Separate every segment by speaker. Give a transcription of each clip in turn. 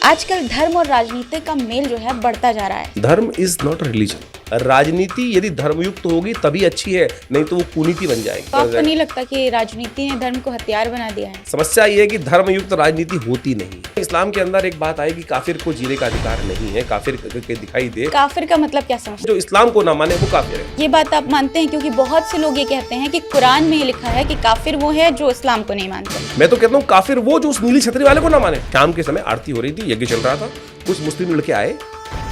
Speaker 1: आजकल धर्म और राजनीति का मेल जो है बढ़ता जा रहा है।
Speaker 2: धर्म इज नॉट रिलीजन। राजनीति यदि धर्मयुक्त होगी तभी अच्छी है, नहीं तो वो कुनीति बन जाएगी।
Speaker 1: तो आपको नहीं लगता कि राजनीति ने धर्म को हथियार बना दिया है?
Speaker 2: समस्या ये है कि धर्मयुक्त राजनीति होती नहीं। इस्लाम के अंदर एक बात आई कि काफिर को जीने का अधिकार नहीं है। काफिर के दिखाई दे,
Speaker 1: काफिर का मतलब क्या समझते
Speaker 2: जो इस्लाम को ना माने वो काफिर है।
Speaker 1: ये बात आप मानते हैं? क्योंकि बहुत से लोग ये कहते हैं कि कुरान में ये लिखा है कि काफिर वो है जो इस्लाम को नहीं मानते।
Speaker 2: मैं तो कहता हूँ काफिर वो जो उस नीली छतरी वाले को ना माने। शाम के समय आरती हो रही थी, यज्ञ चल रहा था, कुछ मुस्लिम लड़के आए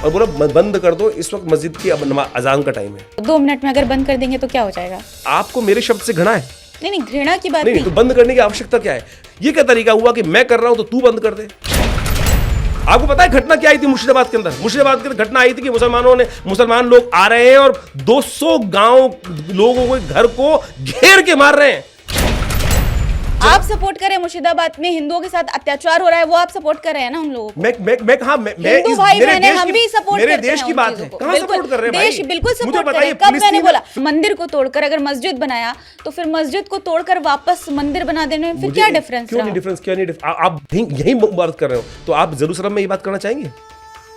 Speaker 2: और बोला बंद कर दो, इस वक्त मस्जिद की अजान का टाइम है।
Speaker 1: 2 मिनट में अगर बंद कर देंगे तो क्या हो जाएगा?
Speaker 2: आपको मेरे शब्द से घृणा है?
Speaker 1: नहीं, घृणा की बात
Speaker 2: नहीं, तो बंद करने की आवश्यकता क्या है? ये क्या तरीका हुआ कि मैं कर रहा हूं तो तू बंद कर दे? आपको पता है घटना क्या आई थी मुर्शिदाबाद के अंदर? मुर्शिदाबाद के अंदर घटना आई थी कि मुसलमान लोग आ रहे हैं और 200 गांव लोगों के घर को घेर के मार रहे हैं।
Speaker 1: आप सपोर्ट कर रहे हैं मुर्शिदाबाद में हिंदुओं के साथ अत्याचार हो रहा है, वो आप सपोर्ट कर रहे हैं ना उन लोगों को?
Speaker 2: मैं कहां
Speaker 1: हिंदू भाई बहने हम भी सपोर्ट करते हैं।
Speaker 2: मेरे देश की बात है, कहां सपोर्ट कर रहे हैं भाई?
Speaker 1: देश बिल्कुल सपोर्ट कर रहे हैं। कब मैंने बोला मंदिर को तोड़कर अगर मस्जिद बनाया तो फिर मस्जिद को तोड़कर वापस मंदिर बना देने में फिर क्या डिफरेंस?
Speaker 2: क्यों नहीं डिफरेंस? आप यही बात कर रहे हो तो आप जेरूसलम में ये बात करना चाहेंगे?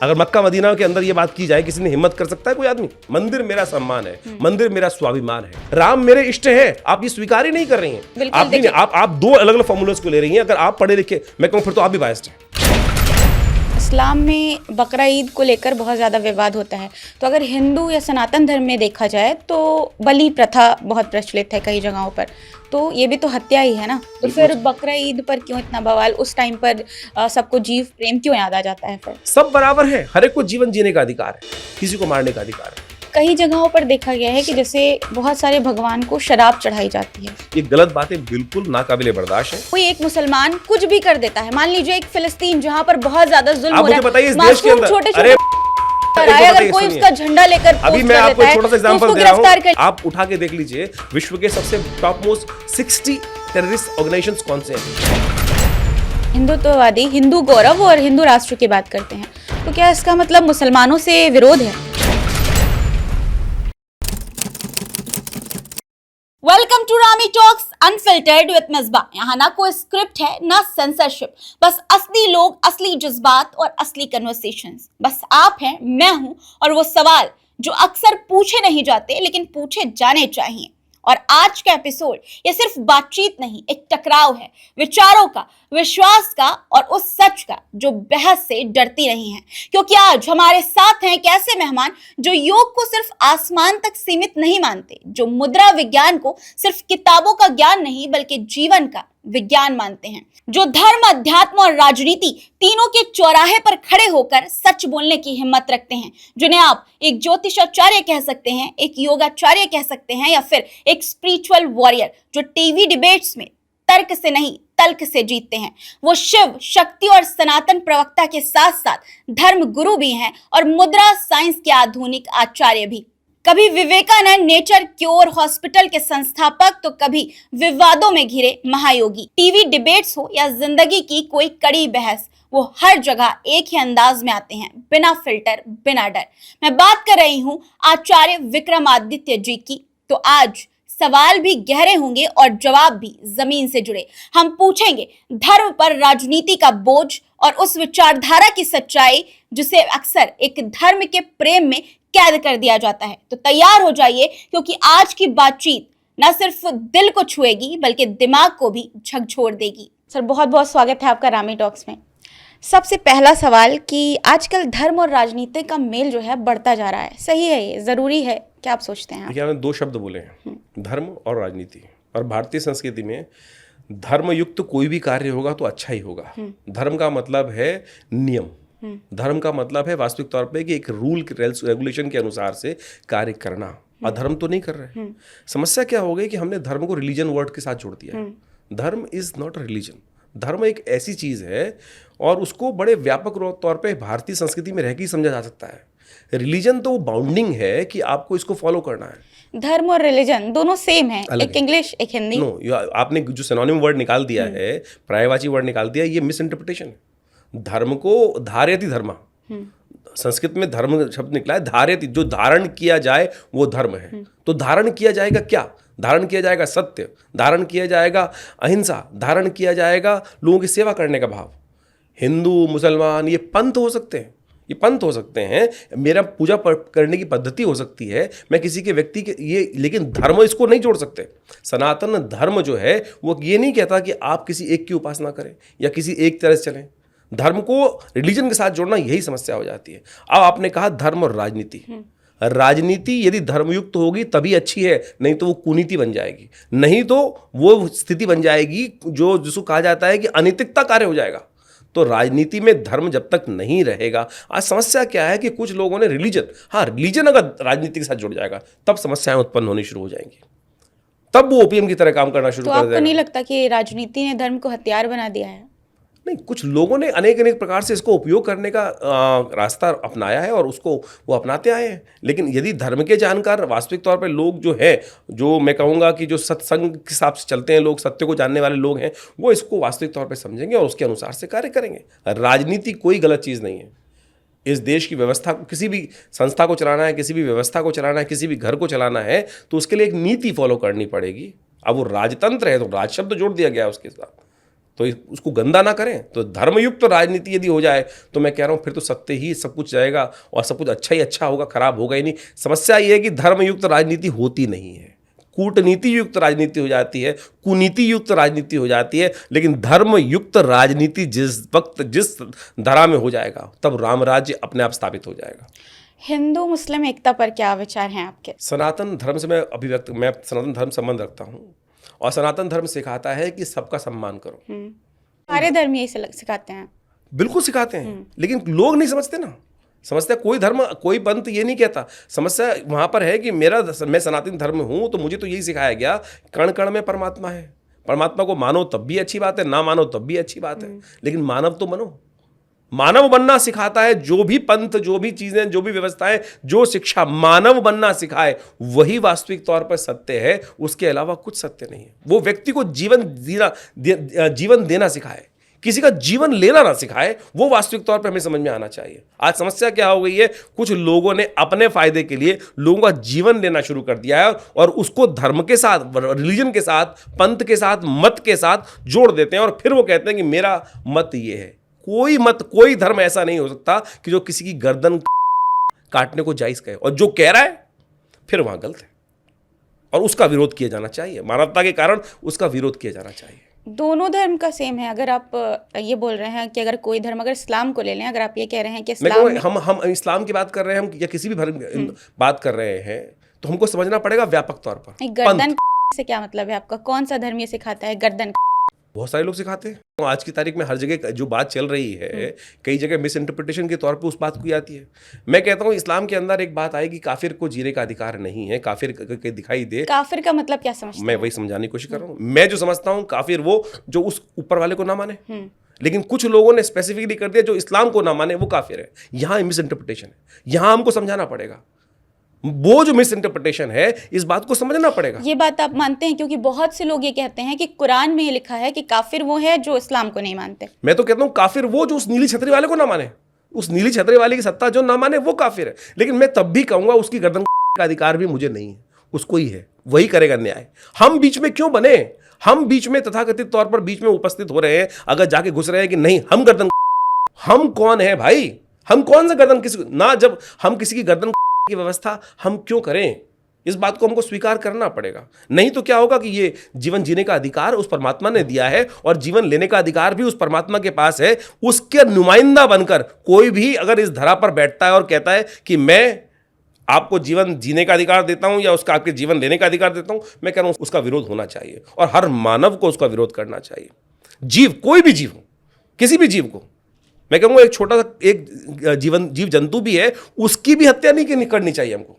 Speaker 2: अगर मक्का मदीना के अंदर ये बात की जाए, किसी ने हिम्मत कर सकता है कोई आदमी? मंदिर मेरा सम्मान है, मंदिर मेरा स्वाभिमान है, राम मेरे इष्ट है। आप ये स्वीकार ही नहीं कर रही हैं। आप 2 अलग अलग फॉर्मूलास को ले रही हैं। अगर आप पढ़े लिखे, मैं कहूँ फिर तो आप भी बायस्ड हैं।
Speaker 1: इस्लाम में बकरा ईद को लेकर बहुत ज़्यादा विवाद होता है। तो अगर हिंदू या सनातन धर्म में देखा जाए तो बलि प्रथा बहुत प्रचलित है कई जगहों पर, तो ये भी तो हत्या ही है ना। तो फिर बकरा ईद पर क्यों इतना बवाल? उस टाइम पर सबको जीव प्रेम क्यों याद आ जाता है? फिर
Speaker 2: सब बराबर है, हर एक को जीवन जीने का अधिकार है, किसी को मारने का अधिकार है।
Speaker 1: कई जगहों पर देखा गया है कि जैसे बहुत सारे भगवान को शराब चढ़ाई जाती है।
Speaker 2: ये गलत बातें बिल्कुल नाकाबिले बर्दाश्त है।
Speaker 1: कोई एक मुसलमान कुछ भी कर देता है, मान लीजिए एक फिलिस्तीन जहाँ पर बहुत ज्यादा जुल्म हो रहा है,
Speaker 2: आप मुझे बताइए इस देश के अंदर
Speaker 1: छोटे अगर कोई उसका झंडा लेकर
Speaker 2: अभी मैं आपको छोटा सा एग्जांपल दे रहा हूं, आप उठा के देख लीजिए विश्व के सबसे टॉप मोस्ट 60 टेररिस्ट ऑर्गेनाइजेशंस कौन से हैं?
Speaker 1: हिंदुत्ववादी हिंदू गौरव और हिंदू राष्ट्र की बात करते हैं, तो क्या इसका मतलब मुसलमानों से विरोध है? Welcome to Rami talks unfiltered with Misba. यहाँ ना कोई स्क्रिप्ट है ना सेंसरशिप, बस असली लोग, असली जज्बात और असली कन्वर्सेशंस। बस आप हैं, मैं हूं और वो सवाल जो अक्सर पूछे नहीं जाते लेकिन पूछे जाने चाहिए। और आज का एपिसोड ये सिर्फ बातचीत नहीं, एक टकराव है विचारों का, विश्वास का और उस सच का जो बहस से डरती नहीं है। क्योंकि आज हमारे साथ हैं एक ऐसे मेहमान जो योग को सिर्फ आसमान तक सीमित नहीं मानते, जो मुद्रा विज्ञान को सिर्फ किताबों का ज्ञान नहीं बल्कि जीवन का विज्ञान मानते हैं, जो धर्म, अध्यात्म और राजनीति तीनों के चौराहे पर खड़े होकर सच बोलने की हिम्मत रखते हैं, जिन्हें आप एक ज्योतिषाचार्य कह सकते हैं, एक योगाचार्य कह सकते हैं या फिर एक स्पिरिचुअल वॉरियर, जो टीवी डिबेट्स में तर्क से नहीं तल्क से जीतते हैं। वो शिव, शक्ति और सनातन प्रवक्ता के साथ साथ धर्म गुरु भी हैं और मुद्रा साइंस के आधुनिक आचार्य भी। कभी विवेकानंद नेचर क्योर हॉस्पिटल के संस्थापक तो कभी विवादों में घिरे महायोगी। टीवी डिबेट्स हो या जिंदगी की कोई कड़ी बहस, वो हर जगह एक ही अंदाज में आते हैं, बिना फिल्टर, बिना डर। मैं बात कर रही हूँ आचार्य विक्रमादित्य जी की। तो आज सवाल भी गहरे होंगे और जवाब भी जमीन से जुड़े। हम पूछेंगे धर्म पर राजनीति का बोझ और उस विचारधारा की सच्चाई जिसे अक्सर एक धर्म के प्रेम में कैद कर दिया जाता है। तो तैयार हो जाइए, क्योंकि आज की बातचीत न सिर्फ दिल को छुएगी बल्कि दिमाग को भी झकझोर देगी। सर, बहुत बहुत स्वागत है आपका रामी टॉक्स में। सबसे पहला सवाल कि आजकल धर्म और राजनीति का मेल जो है बढ़ता जा रहा है, सही है ये, जरूरी है, क्या आप सोचते हैं?
Speaker 2: देखिए, आपने 2 शब्द बोले हैं, धर्म और राजनीति। और भारतीय संस्कृति में धर्मयुक्त कोई भी कार्य होगा तो अच्छा ही होगा। धर्म का मतलब है नियम, धर्म का मतलब है वास्तविक तौर पे कि एक रूल रेगुलेशन के अनुसार से कार्य करना। अधर्म तो नहीं कर रहे। समस्या क्या हो गई कि हमने धर्म को रिलीजन वर्ड के साथ जोड़ दिया है। धर्म इज नॉट रिलीजन। धर्म एक ऐसी चीज है और उसको बड़े व्यापक तौर पे भारतीय संस्कृति में रह के ही समझा जा सकता है। रिलीजन तो बाउंडिंग है कि आपको इसको फॉलो करना है।
Speaker 1: धर्म और रिलीजन दोनों सेम है, एक इंग्लिश एक हिंदी।
Speaker 2: नो, आपने जो सिनोनिम वर्ड निकाल दिया है, पर्यायवाची वर्ड निकाल दिया, ये मिस इंटरप्रिटेशन है। धर्म को धारयति धर्मा, संस्कृत में धर्म शब्द निकला है, धारयति, जो धारण किया जाए वो धर्म है। तो धारण किया जाएगा क्या? धारण किया जाएगा सत्य, धारण किया जाएगा अहिंसा, धारण किया जाएगा लोगों की सेवा करने का भाव। हिंदू मुसलमान ये पंथ हो सकते हैं, ये पंथ हो सकते हैं, मेरा पूजा करने की पद्धति हो सकती है, मैं किसी के व्यक्ति के ये, लेकिन धर्म इसको नहीं जोड़ सकते। सनातन धर्म जो है वो ये नहीं कहता कि आप किसी एक की उपासना करें या किसी एक तरह से चलें। धर्म को रिलीजन के साथ जोड़ना यही समस्या हो जाती है। अब आपने कहा धर्म और राजनीति, राजनीति यदि धर्मयुक्त होगी तभी अच्छी है, नहीं तो वो कुनीति बन जाएगी, नहीं तो वो स्थिति बन जाएगी जो जिसको कहा जाता है कि अनैतिकता कार्य हो जाएगा। तो राजनीति में धर्म जब तक नहीं रहेगा, आज समस्या क्या है कि कुछ लोगों ने रिलीजन अगर राजनीति के साथ जुड़ जाएगा तब समस्याएं उत्पन्न होनी शुरू हो जाएंगी, तब वो ओपीएम की तरह काम करना शुरू
Speaker 1: तो
Speaker 2: कर देगा।
Speaker 1: आपको नहीं लगता कि राजनीति ने धर्म को हथियार बना दिया है?
Speaker 2: नहीं, कुछ लोगों ने अनेक प्रकार से इसको उपयोग करने का रास्ता अपनाया है और उसको वो अपनाते आए हैं। लेकिन यदि धर्म के जानकार वास्तविक तौर पे लोग जो है, जो मैं कहूँगा कि जो सत्संग के हिसाब से चलते हैं लोग, सत्य को जानने वाले लोग हैं, वो इसको वास्तविक तौर पे समझेंगे और उसके अनुसार से कार्य करेंगे। राजनीति कोई गलत चीज़ नहीं है। इस देश की व्यवस्था को, किसी भी संस्था को चलाना है, किसी भी व्यवस्था को चलाना है, किसी भी घर को चलाना है, तो उसके लिए एक नीति फॉलो करनी पड़ेगी। अब वो राजतंत्र है तो राज शब्द जोड़ दिया गया है उसके साथ, तो उसको गंदा ना करें। तो धर्मयुक्त राजनीति यदि हो जाए तो मैं कह रहा हूँ फिर तो सत्य ही सब कुछ जाएगा और सब कुछ अच्छा ही अच्छा होगा, खराब होगा ही नहीं। समस्या ये है कि धर्मयुक्त राजनीति होती नहीं है, कूटनीति युक्त राजनीति हो जाती है, कुनीति युक्त राजनीति हो जाती है। लेकिन धर्मयुक्त राजनीति जिस वक्त जिस धरा में हो जाएगा तब राम राज्य अपने आप स्थापित हो जाएगा।
Speaker 1: हिंदू मुस्लिम एकता पर क्या विचार हैं आपके?
Speaker 2: सनातन धर्म से मैं सनातन धर्म संबंध रखता हूँ और सनातन धर्म सिखाता है कि सबका सम्मान करो।
Speaker 1: सारे धर्म यही सिखाते हैं।
Speaker 2: बिल्कुल सिखाते हैं, लेकिन लोग नहीं समझते ना। समस्या कोई धर्म कोई पंथ ये नहीं कहता, समस्या वहाँ पर है कि मैं सनातन धर्म हूँ तो मुझे तो यही सिखाया गया कण कण में परमात्मा है। परमात्मा को मानो तब भी अच्छी बात है, ना मानो तब भी अच्छी बात है, लेकिन मानव तो बनो। मानव बनना सिखाता है जो भी पंथ, जो भी चीजें, जो भी व्यवस्थाएं, जो शिक्षा मानव बनना सिखाए वही वास्तविक तौर पर सत्य है, उसके अलावा कुछ सत्य नहीं है। वो व्यक्ति को जीवन देना सिखाए, किसी का जीवन लेना ना सिखाए, वो वास्तविक तौर पर हमें समझ में आना चाहिए। आज समस्या क्या हो गई है, कुछ लोगों ने अपने फायदे के लिए लोगों का जीवन लेना शुरू कर दिया है और उसको धर्म के साथ, रिलीजन के साथ, पंथ के साथ, मत के साथ जोड़ देते हैं और फिर वो कहते हैं कि मेरा मत ये है। कोई मत, कोई धर्म ऐसा नहीं हो सकता कि जो किसी की गर्दन काटने को जायज कहे, और जो कह रहा है फिर वहां गलत है और उसका विरोध किया जाना चाहिए। मानवता के कारण उसका विरोध किया जाना चाहिए।
Speaker 1: दोनों धर्म का सेम है। अगर आप ये बोल रहे हैं कि अगर कोई धर्म, अगर इस्लाम को ले लें, अगर आप ये कह रहे हैं कि इस्लाम
Speaker 2: हम इस्लाम की बात कर रहे हैं, हम या किसी भी धर्म बात कर रहे हैं, तो हमको समझना पड़ेगा व्यापक तौर पर।
Speaker 1: गर्दन से क्या मतलब है आपका? कौन सा धर्म ये सिखाता है गर्दन?
Speaker 2: बहुत सारे लोग सिखाते हैं। आज की तारीख में हर जगह जो बात चल रही है, कई जगह मिस इंटरप्रिटेशन के तौर पे उस बात को आती है। मैं कहता हूँ इस्लाम के अंदर एक बात आएगी, काफिर को जीने का अधिकार नहीं है। काफिर के दिखाई दे,
Speaker 1: काफिर का मतलब क्या समझते हैं?
Speaker 2: मैं वही समझाने की कोशिश कर रहा हूँ। मैं जो समझता हूँ काफिर वो जो उस ऊपर वाले को ना माने, लेकिन कुछ लोगों ने स्पेसिफिकली कर दिया जो इस्लाम को ना माने वो काफिर है। यहाँ मिस इंटरप्रिटेशन है, यहाँ हमको समझाना पड़ेगा। वो जो मिस इंटरप्रिटेशन है, इस बात को समझना पड़ेगा।
Speaker 1: ये बात आप मानते हैं? क्योंकि बहुत से लोग ये कहते हैं कि कुरान में ये लिखा है कि काफिर वो है जो इस्लाम को नहीं मानते।
Speaker 2: मैं तो कहता हूं काफिर वो जो उस नीली छतरी वाले को ना माने, उस नीली छतरी वाले की सत्ता जो ना माने वो काफिर है। लेकिन मैं तब भी कहूंगा उसकी गर्दन का अधिकार भी मुझे नहीं है, उसको ही है, वही करेगा न्याय। हम बीच में क्यों बने? हम बीच में तथाकथित तौर पर बीच में उपस्थित हो रहे हैं, अगर जाके घुस रहे हैं कि नहीं हम गर्दन, हम कौन है भाई? हम कौन सा गर्दन किसी ना, जब हम किसी की गर्दन की व्यवस्था हम क्यों करें? इस बात को हमको स्वीकार करना पड़ेगा। नहीं तो क्या होगा कि ये जीवन जीने का अधिकार उस परमात्मा ने दिया है और जीवन लेने का अधिकार भी उस परमात्मा के पास है। उसके नुमाइंदा बनकर कोई भी अगर इस धरा पर बैठता है और कहता है कि मैं आपको जीवन जीने का अधिकार देता हूं या उसका आपके जीवन लेने का अधिकार देता हूं, मैं कह रहा हूं उसका विरोध होना चाहिए और हर मानव को उसका विरोध करना चाहिए। जीव, कोई भी जीव हो, किसी भी जीव को, मैं कहूँगा एक छोटा सा एक जीव जंतु भी है, उसकी भी हत्या नहीं करनी चाहिए हमको।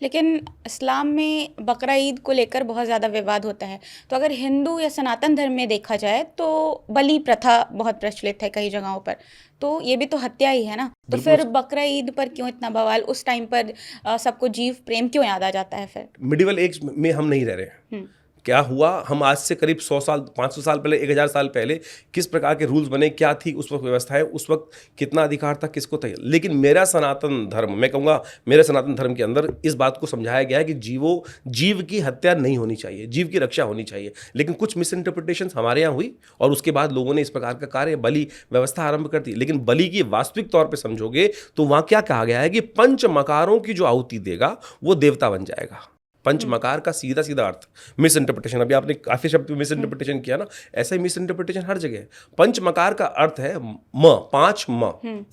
Speaker 1: लेकिन इस्लाम में बकरा ईद को लेकर बहुत ज़्यादा विवाद होता है। तो अगर हिंदू या सनातन धर्म में देखा जाए तो बलि प्रथा बहुत प्रचलित है कई जगहों पर, तो ये भी तो हत्या ही है ना। तो फिर बकरा ईद पर क्यों इतना बवाल? उस टाइम पर सबको जीव प्रेम क्यों याद आ जाता है? फिर
Speaker 2: मिडिवल एज में हम नहीं रह रहे हैं। क्या हुआ, हम आज से करीब 100 साल 500 साल पहले 1000 साल पहले किस प्रकार के रूल्स बने, क्या थी उस वक्त व्यवस्थाएं, उस वक्त कितना अधिकार था किसको था। लेकिन मेरा सनातन धर्म, मैं कहूँगा मेरे सनातन धर्म के अंदर इस बात को समझाया गया है कि जीव की हत्या नहीं होनी चाहिए, जीव की रक्षा होनी चाहिए। लेकिन कुछ मिस इंटरप्रिटेशन हमारे यहाँ हुई और उसके बाद लोगों ने इस प्रकार का कार्य बलि व्यवस्था आरंभ कर दी। लेकिन बलि की वास्तविक तौर पर समझोगे तो वहाँ क्या कहा गया है कि पंच मकारों की जो आहुति देगा वो देवता बन जाएगा। पंच मकार का सीधा सीधा अर्थ, मिस इंटरप्रिटेशन, अभी आपने काफी शब्द मिस इंटरप्रिटेशन किया ना, ऐसा ही मिस इंटरप्रिटेशन हर जगह है। पंच मकार का अर्थ है पांच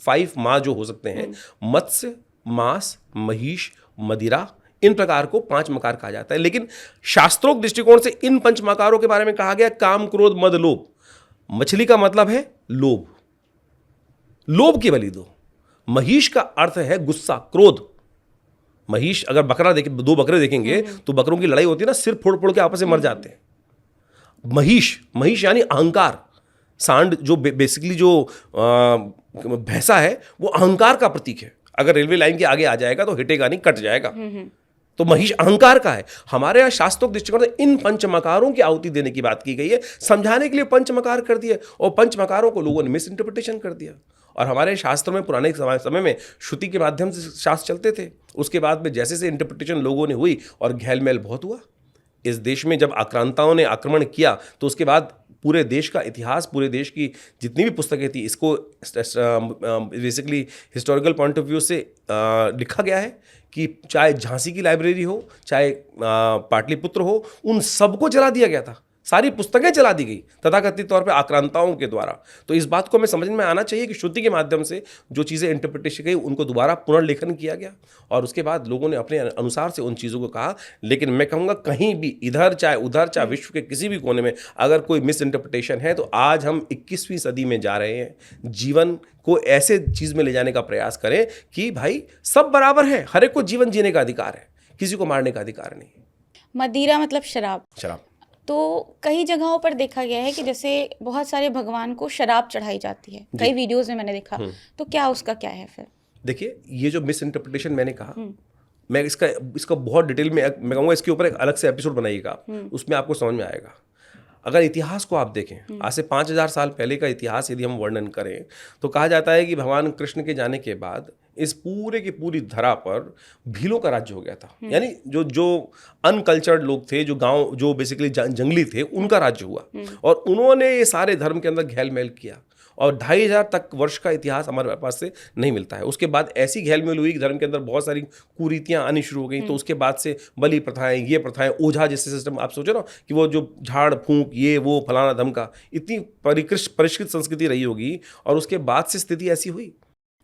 Speaker 2: 5 माँ जो हो सकते हैं, मत्स्य, मांस, महिष, मदिरा, इन प्रकार को 5 मकार कहा जाता है। लेकिन शास्त्रोक्त दृष्टिकोण से इन पंच मकारों के बारे में कहा गया काम, क्रोध, मद, लोभ। मछली का मतलब है लोभ, लोभ की बलि दो। महिष का अर्थ है गुस्सा, क्रोध। महिष, अगर बकरा देखे, 2 बकरे देखेंगे तो बकरों की लड़ाई होती है ना, सिर फोड़ फोड़ के आपस में मर जाते हैं। महिष यानी अहंकार। सांड जो बेसिकली जो भैंसा है वो अहंकार का प्रतीक है। अगर रेलवे लाइन के आगे आ जाएगा तो हिटेगा नहीं, कट जाएगा। तो महिष अहंकार का है। हमारे यहाँ शास्त्रोक्त दृष्टिकोण से इन पंचमकारों की आहुति देने की बात की गई है, समझाने के लिए पंचमकार कर दिए, और पंचमकारों को लोगों ने मिस इंटरप्रिटेशन कर दिया। और हमारे शास्त्र में पुराने समय में श्रुति के माध्यम से शास्त्र चलते थे। उसके बाद में जैसे से इंटरप्रिटेशन लोगों ने हुई और घेलमेल बहुत हुआ। इस देश में जब आक्रांताओं ने आक्रमण किया तो उसके बाद पूरे देश का इतिहास, पूरे देश की जितनी भी पुस्तकें थी, इसको basically historical point of view से लिखा गया है कि चाहे झांसी की लाइब्रेरी हो, चाहे पाटलिपुत्र हो, उन सबको जला दिया गया था। सारी पुस्तकें जला दी गई तथाकथित तौर पे आक्रांताओं के द्वारा। तो इस बात को हमें समझ में आना चाहिए कि श्रुति के माध्यम से जो चीज़ें इंटरप्रिटेशन गई उनको दोबारा पुनर्लेखन किया गया और उसके बाद लोगों ने अपने अनुसार से उन चीज़ों को कहा। लेकिन मैं कहूँगा कहीं भी इधर चाहे उधर, चाहे विश्व के किसी भी कोने में अगर कोई मिस इंटरप्रिटेशन है तो आज हम 21वीं सदी में जा रहे हैं। जीवन को ऐसे चीज़ में ले जाने का प्रयास करें कि भाई सब बराबर है, हर एक को जीवन जीने का अधिकार है, किसी को मारने का अधिकार नहीं।
Speaker 1: मदिरा मतलब शराब।
Speaker 3: तो कई जगहों पर देखा गया है कि जैसे बहुत सारे भगवान को शराब चढ़ाई जाती है, कई वीडियोस में मैंने देखा। तो क्या उसका क्या है फिर?
Speaker 2: देखिए, ये जो मिस इंटरप्रिटेशन मैंने कहा, मैं इसका बहुत डिटेल में मैं कहूँगा इसके ऊपर एक अलग से एपिसोड बनाइएगा, उसमें आपको समझ में आएगा। अगर इतिहास को आप देखें, आज से 5000 साल पहले का इतिहास यदि हम वर्णन करें तो कहा जाता है कि भगवान कृष्ण के जाने के बाद इस पूरे की पूरी धरा पर भीलों का राज्य हो गया था। यानी जो अनकल्चर्ड लोग थे, जो गांव, जो बेसिकली जंगली थे, उनका राज्य हुआ और उन्होंने ये सारे धर्म के अंदर घेलमेल किया और 2500 तक वर्ष का इतिहास हमारे पास से नहीं मिलता है। उसके बाद ऐसी घेलमेल हुई कि धर्म के अंदर बहुत सारी कुरीतियां आनी शुरू हो गई। तो उसके बाद से बलि प्रथाएं, ये प्रथाएं, ओझा जैसे सिस्टम, आप सोचो ना कि वो जो झाड़ फूंक, ये वो फलाना धमका, इतनी परिष्कृत संस्कृति रही होगी और उसके बाद से स्थिति ऐसी हुई।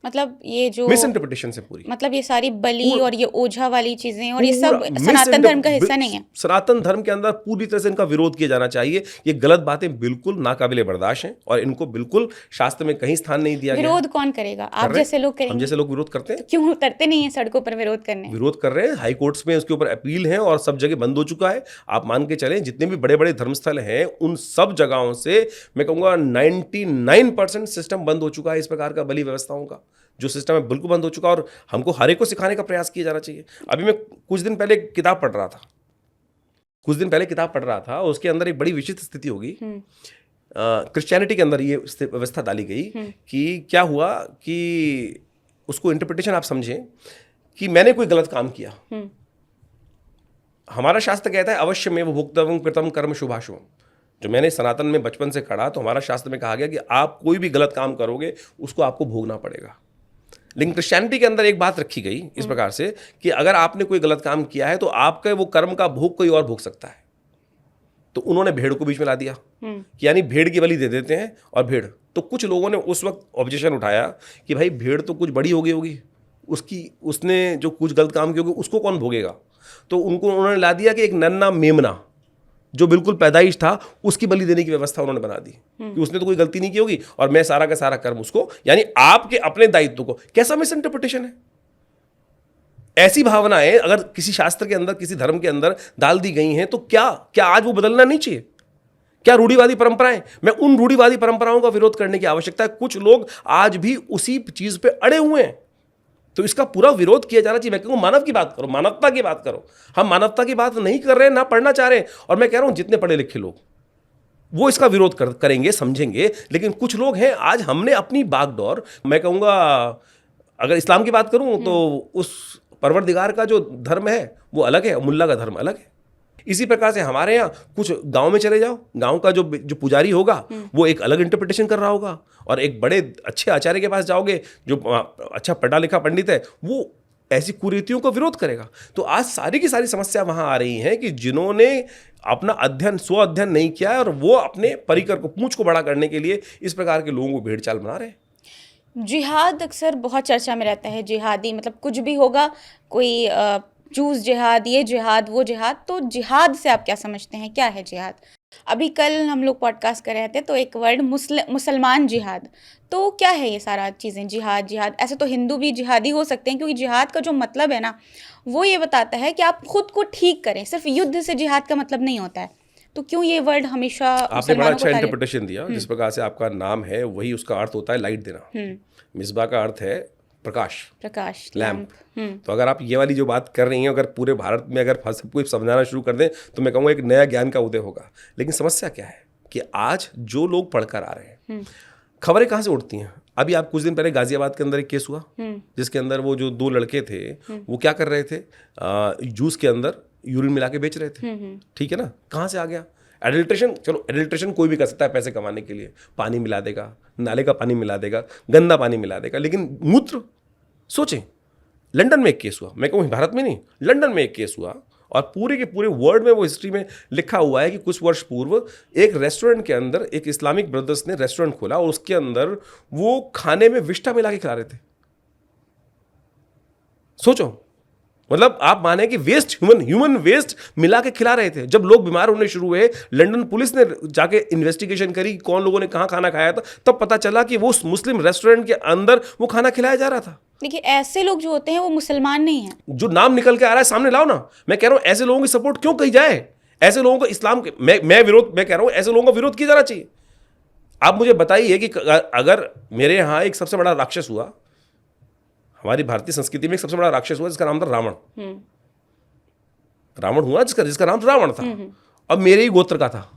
Speaker 3: मतलब ये जो
Speaker 2: मिस इंटरप्रिटेशन से पूरी,
Speaker 3: मतलब ये सारी बलि और ये ओझा वाली चीजें और ये सब सनातन धर्म का हिस्सा नहीं है।
Speaker 2: सनातन धर्म के अंदर पूरी तरह से इनका विरोध किया जाना चाहिए। ये गलत बातें बिल्कुल नाकाबिले बर्दाश्त हैं और इनको बिल्कुल शास्त्र में कहीं स्थान नहीं दिया गया।
Speaker 3: विरोध कौन करेगा? आप जैसे लोग करेंगे।
Speaker 2: हम जैसे लोग विरोध करते हैं।
Speaker 3: तो क्यों उतरते नहीं है सड़कों पर विरोध करने?
Speaker 2: विरोध कर रहे हैं, हाई कोर्ट्स में उसके ऊपर अपील है और सब जगह बंद हो चुका है। आप मान के चलें जितने भी बड़े बड़े धर्मस्थल हैं उन सब जगहों से मैं कहूँगा 99% सिस्टम बंद हो चुका है। इस प्रकार का बलि व्यवस्थाओं का जो सिस्टम है बिल्कुल बंद हो चुका और हमको हर एक को सिखाने का प्रयास किया जाना चाहिए। अभी मैं कुछ दिन पहले किताब पढ़ रहा था और उसके अंदर एक बड़ी विचित्र स्थिति होगी। क्रिश्चियनिटी के अंदर ये व्यवस्था डाली गई कि क्या हुआ कि उसको इंटरप्रिटेशन आप समझें कि मैंने कोई गलत काम किया। हमारा शास्त्र कहता है अवश्य में वो भुक्तव्यं कृतं कर्म शुभाशुभम। जो मैंने सनातन में बचपन से पढ़ा तो हमारा शास्त्र में कहा गया कि आप कोई भी गलत काम करोगे उसको आपको भोगना पड़ेगा। लेकिन क्रिश्चियनिटी के अंदर एक बात रखी गई इस प्रकार से कि अगर आपने कोई गलत काम किया है तो आपके वो कर्म का भोग कोई और भोग सकता है। तो उन्होंने भेड़ को बीच में ला दिया कि यानी भेड़ की बलि दे देते हैं और भेड़। तो कुछ लोगों ने उस वक्त ऑब्जेक्शन उठाया कि भाई भेड़ तो कुछ बड़ी हो गई होगी, उसने जो कुछ गलत काम किया होगा उसको कौन भोगेगा। तो उन्होंने ला दिया कि एक नन्ना मेमना जो बिल्कुल पैदाइश था उसकी बलि देने की व्यवस्था उन्होंने बना दी कि उसने तो कोई गलती नहीं की होगी और मैं सारा का सारा कर्म उसको, यानी आपके अपने दायित्व को। कैसा मिस इंटरप्रिटेशन है? ऐसी भावनाएं अगर किसी शास्त्र के अंदर, किसी धर्म के अंदर डाल दी गई हैं तो क्या आज वो बदलना नहीं चाहिए? क्या रूढ़िवादी परंपराएं? मैं उन रूढ़िवादी परंपराओं का विरोध करने की आवश्यकता है। कुछ लोग आज भी उसी चीज पे अड़े हुए हैं। तो इसका पूरा विरोध किया जाना चाहिए। मैं कहूँ मानव की बात करो, मानवता की बात करो। हम मानवता की बात नहीं कर रहे हैं, ना पढ़ना चाह रहे हैं। और मैं कह रहा हूँ जितने पढ़े लिखे लोग वो इसका विरोध करेंगे, समझेंगे। लेकिन कुछ लोग हैं, आज हमने अपनी बागडोर, मैं कहूँगा अगर इस्लाम की बात करूँ तो उस परवरदिगार का जो धर्म है वो अलग है, मुल्ला का धर्म अलग है। इसी प्रकार से हमारे यहाँ कुछ गांव में चले जाओ, गांव का जो पुजारी होगा वो एक अलग इंटरप्रिटेशन कर रहा होगा, और एक बड़े अच्छे आचार्य के पास जाओगे जो अच्छा पढ़ा लिखा पंडित है, वो ऐसी कुरीतियों का विरोध करेगा। तो आज सारी की सारी समस्या वहां आ रही है कि जिन्होंने अपना अध्ययन, स्व अध्ययन नहीं किया है, और वो अपने परिकर को, पूंछ को बड़ा करने के लिए इस प्रकार के लोगों को भेड़ चाल बना रहे हैं।
Speaker 3: जिहाद अक्सर बहुत चर्चा में रहता है। जिहादी मतलब कुछ भी होगा, कोई चूज जिहाद, ये जिहाद, वो जिहाद। तो जिहाद से आप क्या समझते हैं, क्या है जिहाद? अभी कल हम लोग पॉडकास्ट कर रहे थे तो एक वर्ड मुसलमान जिहाद, तो क्या है ये सारा चीज़ें? जिहाद, जिहाद ऐसे तो हिंदू भी जिहादी हो सकते हैं, क्योंकि जिहाद का जो मतलब है ना वो ये बताता है कि आप खुद को ठीक करें। सिर्फ युद्ध से जिहाद का मतलब नहीं होता है। तो क्यों ये वर्ड हमेशा
Speaker 2: आपने बड़ा अच्छा इंटरप्रिटेशन दिया। जिस प्रकार से आपका नाम है वही उसका अर्थ होता है लाइट देना। मिसबा का अर्थ है प्रकाश,
Speaker 3: प्रकाश,
Speaker 2: लैम्प। तो अगर आप ये वाली जो बात कर रही हैं, अगर पूरे भारत में अगर सबको समझाना शुरू कर दें तो मैं कहूँगा एक नया ज्ञान का उदय होगा। लेकिन समस्या क्या है कि आज जो लोग पढ़कर आ रहे हैं, खबरें कहाँ से उठती हैं? अभी आप कुछ दिन पहले गाजियाबाद के अंदर एक केस हुआ जिसके अंदर वो जो 2 लड़के थे वो क्या कर रहे थे, जूस के अंदर यूरिन मिला के बेच रहे थे। ठीक है ना, कहाँ से आ गया? एडल्ट्रेशन। चलो एडल्ट्रेशन कोई भी कर सकता है पैसे कमाने के लिए, पानी मिला देगा, नाले का पानी मिला देगा, गंदा पानी मिला देगा। लेकिन मूत्र, सोचें, लंदन में एक केस हुआ, मैं कहूँ भारत में नहीं, लंदन में एक केस हुआ, और पूरे के पूरे वर्ल्ड में वो हिस्ट्री में लिखा हुआ है कि कुछ वर्ष पूर्व एक रेस्टोरेंट के अंदर एक इस्लामिक ब्रदर्स ने रेस्टोरेंट खोला और उसके अंदर वो खाने में विष्ठा मिला के खिला रहे थे। सोचो, मतलब आप माने कि वेस्ट, ह्यूमन वेस्ट मिला के खिला रहे थे। जब लोग बीमार होने शुरू हुए, लंदन पुलिस ने जाके इन्वेस्टिगेशन करी कौन लोगों ने कहाँ खाना खाया था, तब पता चला कि वो मुस्लिम रेस्टोरेंट के अंदर वो खाना खिलाया जा रहा था।
Speaker 3: देखिए, ऐसे लोग जो होते हैं वो मुसलमान नहीं हैं।
Speaker 2: जो नाम निकल के आ रहा है सामने लाओ ना। मैं कह रहा हूं ऐसे लोगों की सपोर्ट क्यों कही जाए? ऐसे लोगों को इस्लाम के मैं कह रहा हूं ऐसे लोगों का विरोध किया जाना चाहिए। आप मुझे बताइए कि अगर मेरे यहाँ एक सबसे बड़ा राक्षस हुआ, हमारी भारतीय संस्कृति में एक सबसे बड़ा राक्षस हुआ जिसका नाम था रावण। रावण हुआ जिसका नाम रावण था, अब मेरे ही गोत्र का था।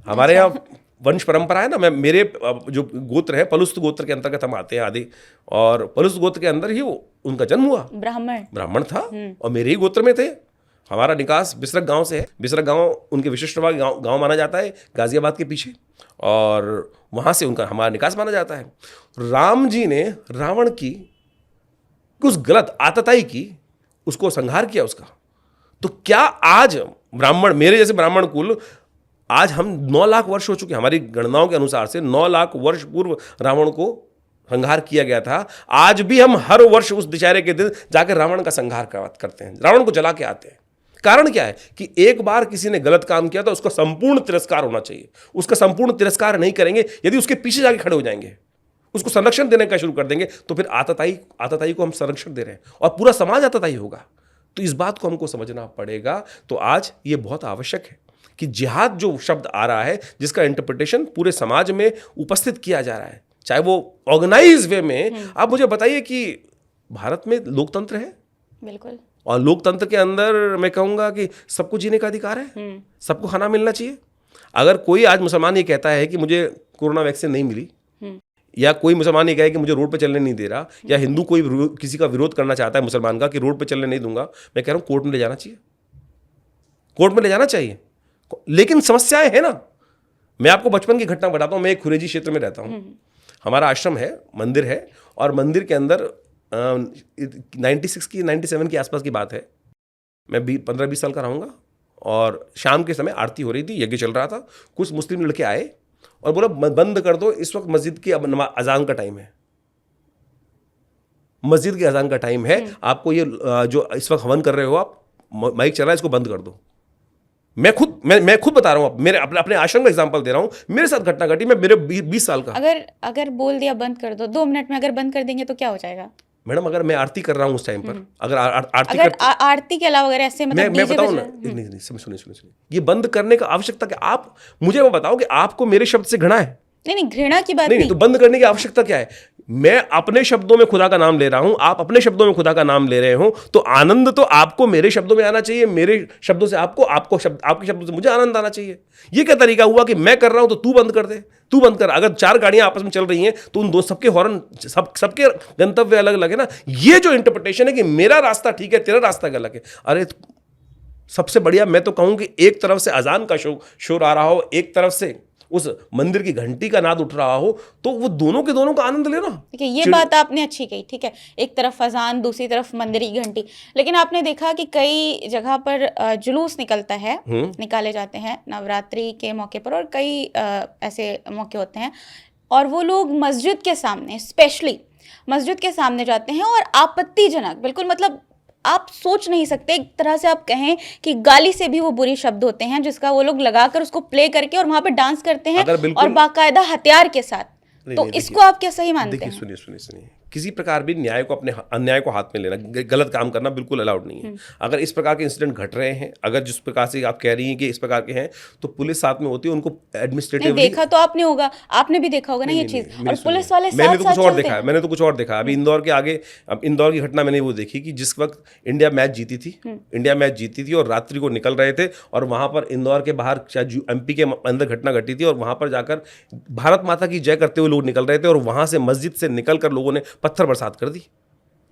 Speaker 2: हमारे यहाँ वंश परंपरा है ना, मेरे जो गोत्र है पलुस्त गोत्र के अंतर्गत हम आते हैं आदि, और पलुस्त गोत्र के अंदर ही वो उनका जन्म हुआ। ब्राह्मण था और मेरे ही गोत्र में थे। हमारा निकास बिसरक गांव से है। बिसरक गांव उनके विशिष्टवाद गांव माना जाता है गाजियाबाद के पीछे, और वहां से उनका हमारा निकास माना जाता है। राम जी ने रावण की उस गलत आतताई की, उसको संहार किया उसका। तो क्या आज ब्राह्मण, मेरे जैसे ब्राह्मण कुल, आज हम 9 लाख वर्ष हो चुके, हमारी गणनाओं के अनुसार से 9 लाख वर्ष पूर्व रावण को संहार किया गया था। आज भी हम हर वर्ष उस दशहरे के दिन जाकर रावण का संहार करते हैं, रावण को जला के आते हैं। कारण क्या है कि एक बार किसी ने गलत काम किया तो उसका संपूर्ण तिरस्कार होना चाहिए। उसका संपूर्ण तिरस्कार नहीं करेंगे, यदि उसके पीछे जाके खड़े हो जाएंगे, उसको संरक्षण देने का शुरू कर देंगे, तो फिर आतताई को हम संरक्षण दे रहे हैं और पूरा समाज आतताई होगा। तो इस बात को हमको समझना पड़ेगा। तो आज ये बहुत आवश्यक है कि जिहाद जो शब्द आ रहा है, जिसका इंटरप्रिटेशन पूरे समाज में उपस्थित किया जा रहा है, चाहे वो ऑर्गेनाइज वे में। आप मुझे बताइए कि भारत में लोकतंत्र है,
Speaker 3: बिल्कुल,
Speaker 2: और लोकतंत्र के अंदर मैं कहूँगा कि सबको जीने का अधिकार है, सबको खाना मिलना चाहिए। अगर कोई आज मुसलमान ये कहता है कि मुझे कोरोना वैक्सीन नहीं मिली, या कोई मुसलमान ये कहे कि मुझे रोड पे चलने नहीं दे रहा, या हिंदू कोई किसी का विरोध करना चाहता है मुसलमान का कि रोड पे चलने नहीं दूंगा, मैं कह रहा हूँ कोर्ट में ले जाना चाहिए, कोर्ट में ले जाना चाहिए। लेकिन समस्याएं है ना। मैं आपको बचपन की घटना बताता हूँ। मैं एक खुरेजी क्षेत्र में रहता हूँ, हमारा आश्रम है, मंदिर है, और मंदिर के अंदर 97 के आसपास की बात है, मैं 15-20 साल का रहूँगा, और शाम के समय आरती हो रही थी, यज्ञ चल रहा था। कुछ मुस्लिम लड़के आए और बोला बंद कर दो, इस वक्त मस्जिद की अब अजान का टाइम है, मस्जिद की अजान का टाइम है, आपको ये जो इस वक्त हवन कर रहे हो आप, माइक चल रहा है, इसको बंद कर दो। मैं खुद बता रहा हूँ, मेरे अपने आश्रम का एग्जांपल दे रहा हूँ, मेरे साथ घटना घटी। मैं मेरे 20 साल का,
Speaker 3: अगर बोल दिया बंद कर दो, 2 मिनट में अगर बंद कर देंगे तो क्या हो जाएगा?
Speaker 2: मैडम, अगर मैं आरती कर रहा हूँ उस टाइम पर, अगर
Speaker 3: आरती के अलावा अगर ऐसे मतलब
Speaker 2: मैं बताऊँ ना, नहीं सुनिए, ये बंद करने का आवश्यकता क्या? आप मुझे वो बताओ कि आपको मेरे शब्द से घृणा है?
Speaker 3: नहीं, घृणा की बात
Speaker 2: नहीं, तो बंद करने की आवश्यकता क्या है? मैं अपने शब्दों में खुदा का नाम ले रहा हूं, आप अपने शब्दों में खुदा का नाम ले रहे हो, तो आनंद तो आपको मेरे शब्दों में आना चाहिए, मेरे शब्दों से आपको, आपके शब्दों से मुझे आनंद आना चाहिए। ये क्या तरीका हुआ कि मैं कर रहा हूं तो तू बंद कर दे, तू बंद कर। अगर 4 गाड़ियां आपस में चल रही हैं तो उन दो सबके हॉर्न, सबके गंतव्य अलग अलग है ना। ये जो इंटरप्रिटेशन है कि मेरा रास्ता ठीक है, तेरा रास्ता गलत है, अरे सबसे बढ़िया मैं तो कहूं कि एक तरफ से अजान का शोर आ रहा हो, एक तरफ से उस मंदिर की घंटी का नाद उठ रहा हो, तो वो दोनों के दोनों का आनंद लेना।
Speaker 3: देखिए ये बात आपने अच्छी कही, ठीक है, एक तरफ अजान, दूसरी तरफ मंदिर की घंटी। लेकिन आपने देखा कि कई जगह पर जुलूस निकलता है, निकाले जाते हैं नवरात्रि के मौके पर, और कई ऐसे मौके होते हैं, और वो लोग मस्जिद के सामने, स्पेशली मस्जिद के सामने जाते हैं, और आपत्तिजनक, बिल्कुल मतलब आप सोच नहीं सकते, एक तरह से आप कहें कि गाली से भी वो बुरी शब्द होते हैं, जिसका वो लोग लगाकर उसको प्ले करके और वहां पे डांस करते हैं, और बाकायदा हथियार के साथ। तो इसको आप क्या सही मानते हैं?
Speaker 2: सुनिए, किसी प्रकार भी न्याय को, अपने अन्याय को हाथ में लेना, गलत काम करना बिल्कुल अलाउड नहीं है। अगर इस प्रकार के इंसिडेंट घट रहे हैं, अगर जिस प्रकार से आप कह रही हैं कि इस प्रकार के हैं, तो पुलिस साथ में होती है, उनको एडमिनिस्ट्रेटिवली
Speaker 3: देखा तो आपने होगा, आपने भी देखा होगा ना ये चीज, और पुलिस वाले
Speaker 2: मैंने तो कुछ और देखा है, मैंने तो कुछ और देखा। अभी इंदौर के आगे, अब इंदौर की घटना मैंने वो देखी कि जिस वक्त इंडिया मैच जीती थी और रात्रि को निकल रहे थे, और वहां पर इंदौर के बाहर एमपी के अंदर घटना घटी थी, और वहां पर जाकर भारत माता की जय करते हुए लोग निकल रहे थे, और वहां से मस्जिद से निकलकर लोगों ने पत्थर बरसात कर दी।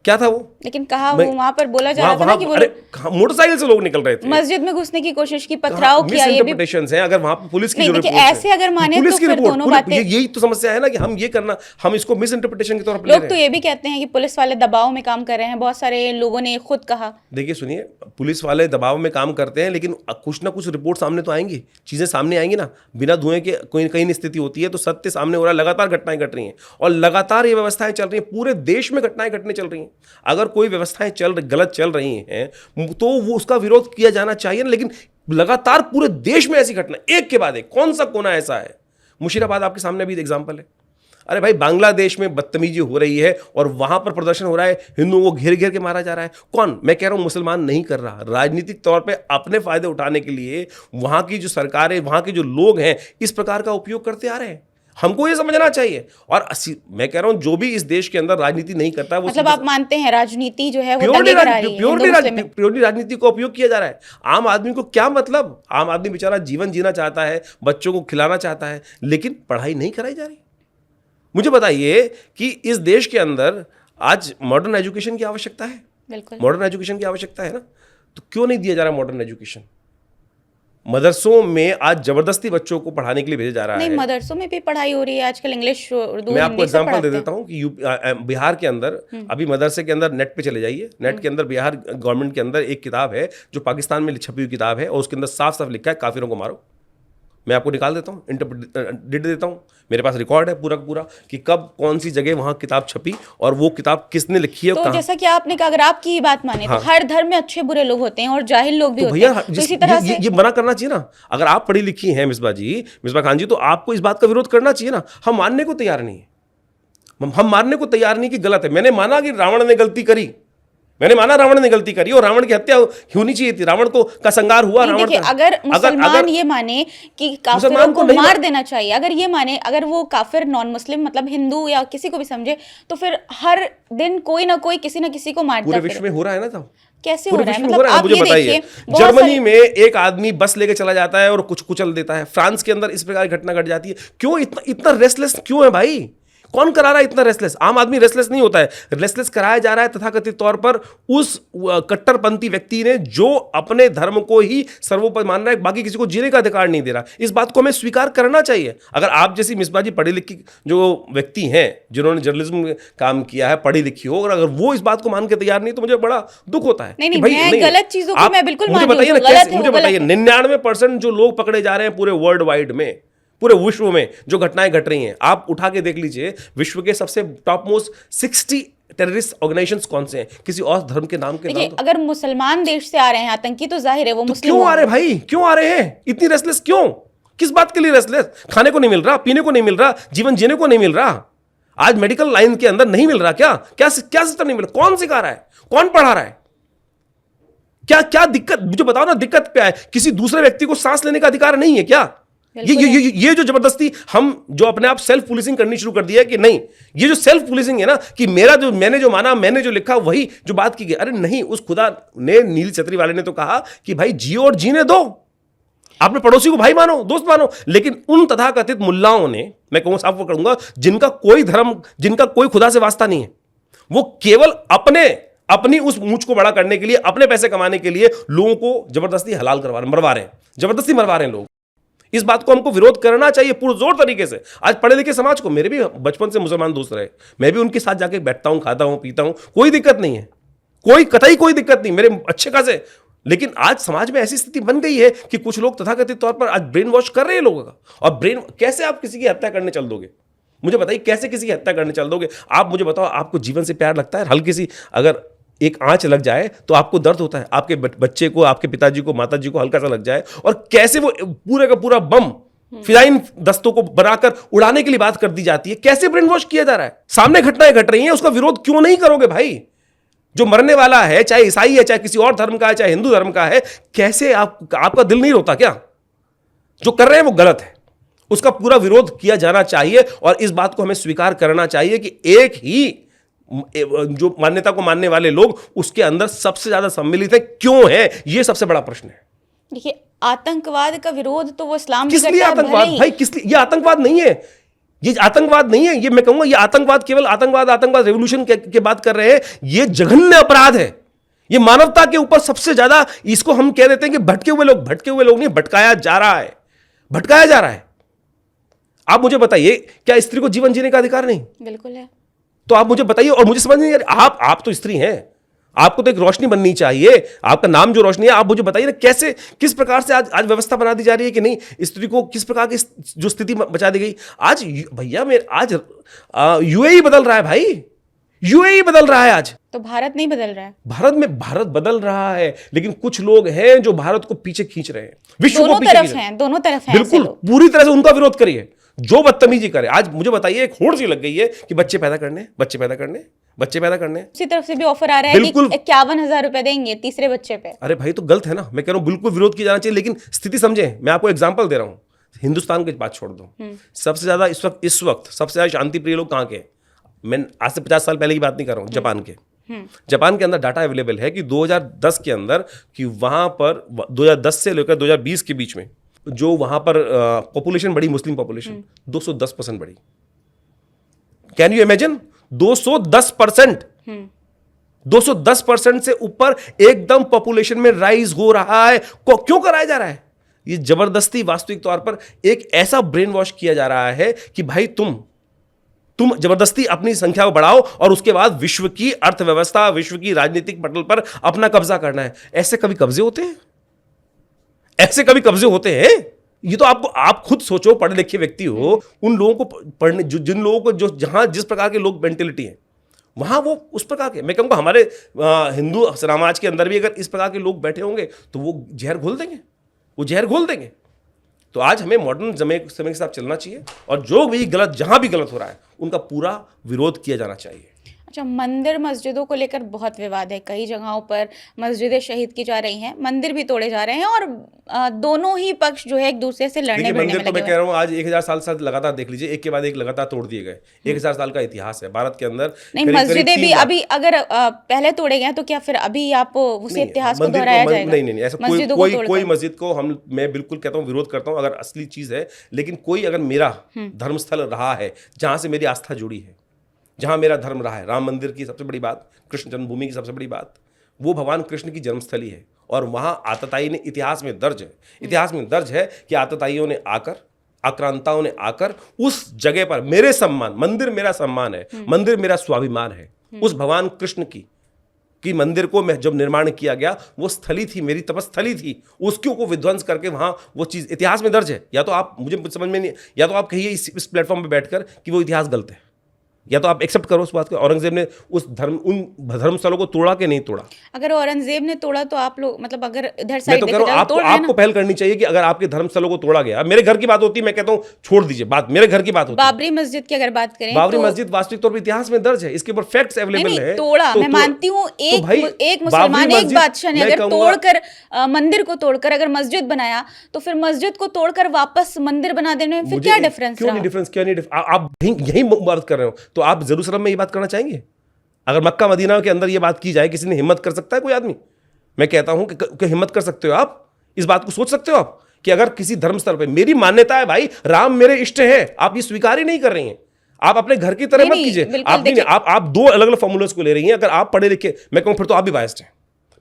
Speaker 2: क्या था वो?
Speaker 3: लेकिन कहा वो वहां पर बोला जा रहा था ना कि वो
Speaker 2: मोटरसाइकिल से लोग निकल रहे थे,
Speaker 3: मस्जिद में घुसने की कोशिश की, पथराव किया, ये भी
Speaker 2: मिसइंटरप्रिटेशंस हैं। अगर वहां पर पुलिस की जरूरत
Speaker 3: है, ऐसे अगर माने तो फिर दोनों बातें,
Speaker 2: यही तो समस्या है ना कि हम ये करना, हम इसको मिसइंटरप्रिटेशन के तौर पर
Speaker 3: लोग तो ये भी कहते हैं कि पुलिस वाले दबाव में काम कर रहे हैं, बहुत सारे लोगों ने खुद कहा।
Speaker 2: देखिए सुनिए, पुलिस वाले दबाव में काम करते हैं, लेकिन कुछ ना कुछ रिपोर्ट सामने तो आएंगी, चीजें सामने आएंगी ना। बिना धुएं के कोई कहीं स्थिति होती है तो सत्य सामने हो रहा है, लगातार घटनाएं घट रही हैं, और लगातार ये व्यवस्थाएं चल रही हैं, पूरे देश में घटनाएं घटने चल रही हैं। अगर कोई व्यवस्थाएं गलत चल रही हैं तो वो उसका विरोध किया जाना चाहिए, लेकिन लगातार पूरे देश में ऐसी घटना एक के बाद एक, कौन सा कोना ऐसा है? मुशीराबाद आपके सामने अभी एग्जांपल है। अरे भाई, बांग्लादेश में बदतमीजी हो रही है और वहां पर प्रदर्शन हो रहा है, हिंदुओं को घेर घेर के मारा जा रहा है। कौन? मैं कह रहा हूं मुसलमान नहीं कर रहा, राजनीतिक तौर पे अपने फायदे उठाने के लिए वहां की जो सरकार है, वहां के जो लोग हैं, इस प्रकार का उपयोग करते आ रहे हैं। हमको ये समझना चाहिए। और मैं कह रहा हूं जो भी इस देश के अंदर राजनीति नहीं करता है, वो
Speaker 3: मतलब आप मानते हैं राजनीति जो है वो दंगे करा रही है,
Speaker 2: प्योरली राजनीति को उपयोग किया जा रहा है। आम आदमी को क्या मतलब? आम आदमी बेचारा जीवन जीना चाहता है, बच्चों को खिलाना चाहता है, लेकिन पढ़ाई नहीं कराई जा रही। मुझे बताइए कि इस देश के अंदर आज मॉडर्न एजुकेशन की आवश्यकता है,
Speaker 3: बिल्कुल
Speaker 2: मॉडर्न एजुकेशन की आवश्यकता है ना, तो क्यों नहीं दिया जा रहा मॉडर्न एजुकेशन? मदरसों में आज जबरदस्ती बच्चों को पढ़ाने के लिए भेजा जा रहा है।
Speaker 3: नहीं, मदरसों में भी पढ़ाई हो रही है आजकल, इंग्लिश, उर्दू,
Speaker 2: मैं आपको एग्जांपल दे देता हूं कि बिहार के अंदर अभी मदरसे के अंदर नेट पे चले जाइए, नेट के अंदर बिहार गवर्नमेंट के अंदर एक किताब है जो पाकिस्तान में छपी हुई किताब है, और उसके अंदर साफ साफ लिखा है काफिरों को मारो। मैं आपको निकाल देता हूँ, इंटरप्रेट देता हूँ, मेरे पास रिकॉर्ड है पूरा पूरा कि कब कौन सी जगह वहाँ किताब छपी और वो किताब किसने लिखी है।
Speaker 3: तो जैसा कि आपने कहा, अगर आपकी ये बात माने, हाँ, तो हर धर्म में अच्छे बुरे लोग होते हैं और जाहिल लोग भी होते हैं, तो इसी तरह से
Speaker 2: ये मना करना चाहिए ना। अगर आप पढ़ी लिखी हैं मिसबा खान जी, तो आपको इस बात का विरोध करना चाहिए ना। हम मानने को तैयार नहीं है, हम मानने को तैयार नहीं कि गलत है। मैंने माना कि रावण ने गलती करी, मैंने माना रावण ने गलती करी और रावण की हत्या होनी चाहिए थी, रावण को का संगार हुआ। रावण
Speaker 3: अगर मुसलमान ये माने कि काफिरों को मार देना चाहिए, अगर ये माने, अगर वो काफिर नॉन मुस्लिम मतलब हिंदू या किसी को भी समझे, तो फिर हर दिन कोई ना कोई किसी ना किसी को मारता है।
Speaker 2: पूरे विश्व में हो रहा है ना, तो
Speaker 3: कैसे हो रहा है? मतलब आप
Speaker 2: मुझे बताइए, जर्मनी में एक आदमी बस लेके चला जाता है और कुछ कुचल देता है, फ्रांस के अंदर इस प्रकार की घटना घट जाती है। क्यों इतना रेस्टलेस क्यों है भाई? कौन करा रहा है इतना रेस्टलेस? आम आदमी रेस्टलेस नहीं होता है, रेस्टलेस कराया जा रहा है तथाकथित तौर पर उस कट्टरपंथी व्यक्ति ने जो अपने धर्म को ही सर्वोपरि मान रहा है, बाकी किसी को जीने का अधिकार नहीं दे रहा। इस बात को हमें स्वीकार करना चाहिए। अगर आप जैसी मिसबा जी पढ़ी लिखी जो व्यक्ति हैं, जिन्होंने जर्नलिज्म में काम किया है, पढ़ी लिखी हो, और अगर वो इस बात को मान के तैयार नहीं, तो मुझे बड़ा दुख होता है।
Speaker 3: नहीं, मैं गलत चीजों को मैं बिल्कुल
Speaker 2: मुझे बताइए ना, मुझे बताइए 99% जो लोग पकड़े जा रहे हैं पूरे वर्ल्ड वाइड में, पूरे विश्व में जो घटनाएं घट रही हैं, आप उठा के देख लीजिए विश्व के सबसे टॉप मोस्ट 60 टेररिस्ट ऑर्गेनाइजेशंस कौन से हैं, किसी और धर्म के नाम के नाम।
Speaker 3: अगर मुसलमान देश से आ रहे हैं आतंकी, तो जाहिर है वो मुस्लिम
Speaker 2: क्यों आ रहे भाई? क्यों आ रहे हैं? इतनी रेस्टलेस क्यों? किस बात के लिए रेस्टलेस? खाने को नहीं मिल रहा, पीने को नहीं मिल रहा, जीवन जीने को नहीं मिल रहा, आज मेडिकल लाइन के अंदर नहीं मिल रहा। क्या सिस्टम नहीं मिल रहा? कौन सिखा रहा है? कौन पढ़ा रहा है? क्या दिक्कत? मुझे बताओ ना, दिक्कत क्या है? किसी दूसरे व्यक्ति को सांस लेने का अधिकार नहीं है क्या? ये जो जबरदस्ती हम जो अपने आप सेल्फ पुलिसिंग करनी शुरू कर दिया है कि नहीं, ये जो सेल्फ पुलिसिंग है ना कि मैंने जो माना, मैंने जो लिखा वही जो बात की गई। अरे नहीं, उस खुदा ने, नील छतरी वाले ने तो कहा कि भाई जियो और जीने दो, आपने पड़ोसी को भाई मानो, दोस्त मानो। लेकिन उन तथाकथित मुल्लाओं ने, मैं कहूंगा साफ करूंगा, जिनका कोई धर्म, जिनका कोई खुदा से वास्ता नहीं है, वो केवल अपनी उस मूंछ को बड़ा करने के लिए, अपने पैसे कमाने के लिए लोगों को जबरदस्ती हलाल मरवा रहे हैं, जबरदस्ती मरवा रहे हैं लोग। इस बात को हमको विरोध करना चाहिए पुरजोर तरीके से। आज पढ़े लिखे समाज को, मेरे भी बचपन से मुसलमान दोस्त रहे, मैं भी उनके साथ जाके बैठता हूं, खाता हूं, पीता हूं, कोई दिक्कत नहीं है, कतई कोई दिक्कत नहीं, मेरे अच्छे खासे। लेकिन आज समाज में ऐसी स्थिति बन गई है कि कुछ लोग तथाकथित तौर पर आज ब्रेन वॉश कर रहे हैं लोगों का। और कैसे आप किसी की हत्या करने चल दोगे? मुझे बताइए, कैसे किसी की हत्या करने चल दोगे? आप मुझे बताओ, आपको जीवन से प्यार लगता है? हल्की सी अगर एक आंच लग जाए तो आपको दर्द होता है, आपके बच्चे को, आपके पिताजी को, माताजी को हल्का सा लग जाए, और कैसे वो पूरे का पूरा बम फिदाइन दस्तों को बनाकर उड़ाने के लिए बात कर दी जाती है। कैसे ब्रेन वॉश किया जा रहा है? सामने घटनाएं घट रही हैं, उसका विरोध क्यों नहीं करोगे भाई? जो मरने वाला है, चाहे ईसाई है, चाहे किसी और धर्म का है, चाहे हिंदू धर्म का है, कैसे आपका दिल नहीं रोता क्या? जो कर रहे हैं वो गलत है, उसका पूरा विरोध किया जाना चाहिए। और इस बात को हमें स्वीकार करना चाहिए कि एक ही जो मान्यता को मानने वाले लोग उसके अंदर सबसे ज्यादा सम्मिलित है। क्यों है? ये सबसे बड़ा प्रश्न है।
Speaker 3: देखिए, आतंकवाद का विरोध तो वो इस्लाम
Speaker 2: किस लिए आतंकवाद भाई? किस लिए? ये आतंकवाद नहीं है, ये आतंकवाद नहीं है। ये मैं कहूंगा, ये आतंकवाद केवल आतंकवाद रेवोल्यूशन के बात कर रहे हैं। ये जघन्य अपराध है, ये मानवता के ऊपर सबसे ज्यादा। इसको हम कह देते हैं कि भटके हुए लोग नहीं, भटकाया जा रहा है। आप मुझे बताइए, क्या स्त्री को जीवन जीने का अधिकार नहीं?
Speaker 3: बिल्कुल है।
Speaker 2: तो आप मुझे बताइए, और मुझे समझ नहीं आ रही, आप तो स्त्री हैं, आपको तो एक रोशनी बननी चाहिए, आपका नाम जो रोशनी है। आप मुझे बताइए ना, कैसे, किस प्रकार से आज व्यवस्था बना दी जा रही है कि नहीं, स्त्री को किस प्रकार की जो स्थिति बचा दी गई। आज भैया आज यूएई बदल रहा है भाई, यूएई बदल रहा है आज।
Speaker 3: तो भारत नहीं बदल रहा है?
Speaker 2: भारत बदल रहा है, लेकिन कुछ लोग हैं जो भारत को पीछे खींच रहे हैं, विश्व को पीछे खींच रहे हैं।
Speaker 3: दोनों तरफ हैं।
Speaker 2: बिल्कुल, पूरी तरह से उनका विरोध करिए, जो बदतमीजी करे। आज मुझे बताइए, एक होड़ सी लग गई है कि बच्चे पैदा करने।
Speaker 3: उसी तरफ से भी ऑफर आ रहा है कि 51,000 रुपए देंगे तीसरे बच्चे पे।
Speaker 2: अरे भाई, तो गलत है ना। मैं कह रहा हूं बिल्कुल विरोध किया जाना चाहिए, लेकिन स्थिति समझे। मैं आपको एग्जांपल दे रहा हूं, हिंदुस्तान की बात छोड़ दो, सबसे ज्यादा इस वक्त सबसे ज्यादा शांति प्रिय लोग कहां के? मैं आज से 50 साल पहले की बात नहीं कर रहा हूं, जापान के। जापान के अंदर डाटा अवेलेबल है कि 2010 के अंदर कि वहां पर 2010 से लेकर 2020 के बीच में जो वहां पर पॉपुलेशन बढ़ी, मुस्लिम पॉपुलेशन 210% बढ़ी। Can you imagine? 210%, 210% से ऊपर एकदम पॉपुलेशन में राइज हो रहा है। क्यों कराया जा रहा है? ये जबरदस्ती वास्तविक तौर पर एक ऐसा ब्रेन वॉश किया जा रहा है कि भाई तुम जबरदस्ती अपनी संख्या को बढ़ाओ और उसके बाद विश्व की अर्थव्यवस्था, विश्व की राजनीतिक पटल पर अपना कब्जा करना है। ऐसे कभी कब्जे होते हैं? ऐसे कभी कब्जे होते हैं? ये तो आप खुद सोचो, पढ़े लिखे व्यक्ति हो, उन लोगों को पढ़ने, जिन लोगों को, जो जहां जिस प्रकार के लोग मेंटेलिटी है, वहां वो उस प्रकार के, मैं कहूंगा हमारे हिंदू समाज के अंदर भी अगर इस प्रकार के लोग बैठे होंगे तो वो जहर घोल देंगे। तो आज हमें मॉडर्न समय के साथ चलना चाहिए, और जो भी गलत, जहां भी गलत हो रहा है, उनका पूरा विरोध किया जाना चाहिए।
Speaker 3: अच्छा, मंदिर मस्जिदों को लेकर बहुत विवाद है। कई जगहों पर मस्जिदें शहीद की जा रही हैं, मंदिर भी तोड़े जा रहे हैं, और दोनों ही पक्ष जो है एक दूसरे से लड़ने भिड़ने में लगे।
Speaker 2: तो मैं कह रहा हूँ, आज 1000 साल से लगातार देख लीजिए, एक के बाद एक लगातार तोड़ दिए गए। 1000 साल का इतिहास है भारत के अंदर।
Speaker 3: नहीं, मस्जिदें भी अभी अगर पहले तोड़े गए तो क्या फिर अभी आप उसी इतिहास को दोहराया जाएगा?
Speaker 2: नहीं, ऐसा कोई मस्जिद को मैं बिल्कुल कहता हूँ, विरोध करता हूँ अगर असली चीज है। लेकिन कोई अगर मेरा धर्मस्थल रहा है, जहां से मेरी आस्था जुड़ी है, जहां मेरा धर्म रहा है, राम मंदिर की सबसे बड़ी बात, कृष्ण जन्मभूमि की सबसे बड़ी बात, वो भगवान कृष्ण की जन्मस्थली है। और वहां आतताई ने, इतिहास में दर्ज है कि आतताइयों ने आकर, आक्रांताओं ने आकर उस जगह पर मेरे सम्मान, मंदिर मेरा सम्मान है, मंदिर मेरा स्वाभिमान है, उस भगवान कृष्ण की मंदिर को मैं जब निर्माण किया गया, वो स्थली थी, मेरी तपस्थली थी, उसको को विध्वंस करके वहां वो चीज इतिहास में दर्ज है। या तो आप, मुझे समझ में नहीं, या तो आप कहिए इस प्लेटफॉर्म पर बैठकर कि वो इतिहास गलत है, या तो आप एक्सेप्ट करो उस बात को, औरंगजेब ने उन धर्मस्थलों को तोड़ा कि नहीं तोड़ा?
Speaker 3: अगर औरंगजेब ने तोड़ा तो आप लोग मतलब अगर इधर
Speaker 2: मैं
Speaker 3: साइड
Speaker 2: तो कह
Speaker 3: देखा
Speaker 2: रहा हूँ
Speaker 3: जाए तो तोड़ रहे हैं
Speaker 2: आपको पहल करनी चाहिए कि अगर आपके धर्मस्थलों को तोड़ा गया, मेरे घर की बात होती है, मैं कहता हूँ छोड़ दीजिए बात, मेरे घर की बात होती है।
Speaker 3: बाबरी मस्जिद की अगर बात करें
Speaker 2: बाबरी
Speaker 3: तो
Speaker 2: मस्जिद वास्तविक तौर पर इतिहास में दर्ज है, इसके ऊपर फैक्ट्स अवेलेबल है।
Speaker 3: तोड़ा मैं मानती हूँ, एक मुसलमान एक बादशाह ने अगर तोड़कर मंदिर को तोड़कर अगर मस्जिद बनाया तो फिर मस्जिद को तोड़कर वापस मंदिर बना देने में फिर क्या डिफरेंस?
Speaker 2: क्यों नहीं डिफरेंस, क्यों नहीं? आप यही बात कर रहे हो तो आप जेरूसलम में ये बात करना चाहेंगे? अगर मक्का मदीना के अंदर ये बात की जाए, किसी ने हिम्मत कर सकता है कोई आदमी? मैं कहता हूं कि हिम्मत कर सकते हो आप, इस बात को सोच सकते हो आप कि अगर किसी धर्म स्तर पे मेरी मान्यता है भाई, राम मेरे इष्ट है, आप ये स्वीकार ही नहीं कर रही हैं। आप अपने घर की तरह मत कीजिए। आप दो अलग अलग फॉर्मूलास को ले रही हैं। अगर आप पढ़े लिखे, मैं कहूं फिर तो आप भी बायस्ड हैं।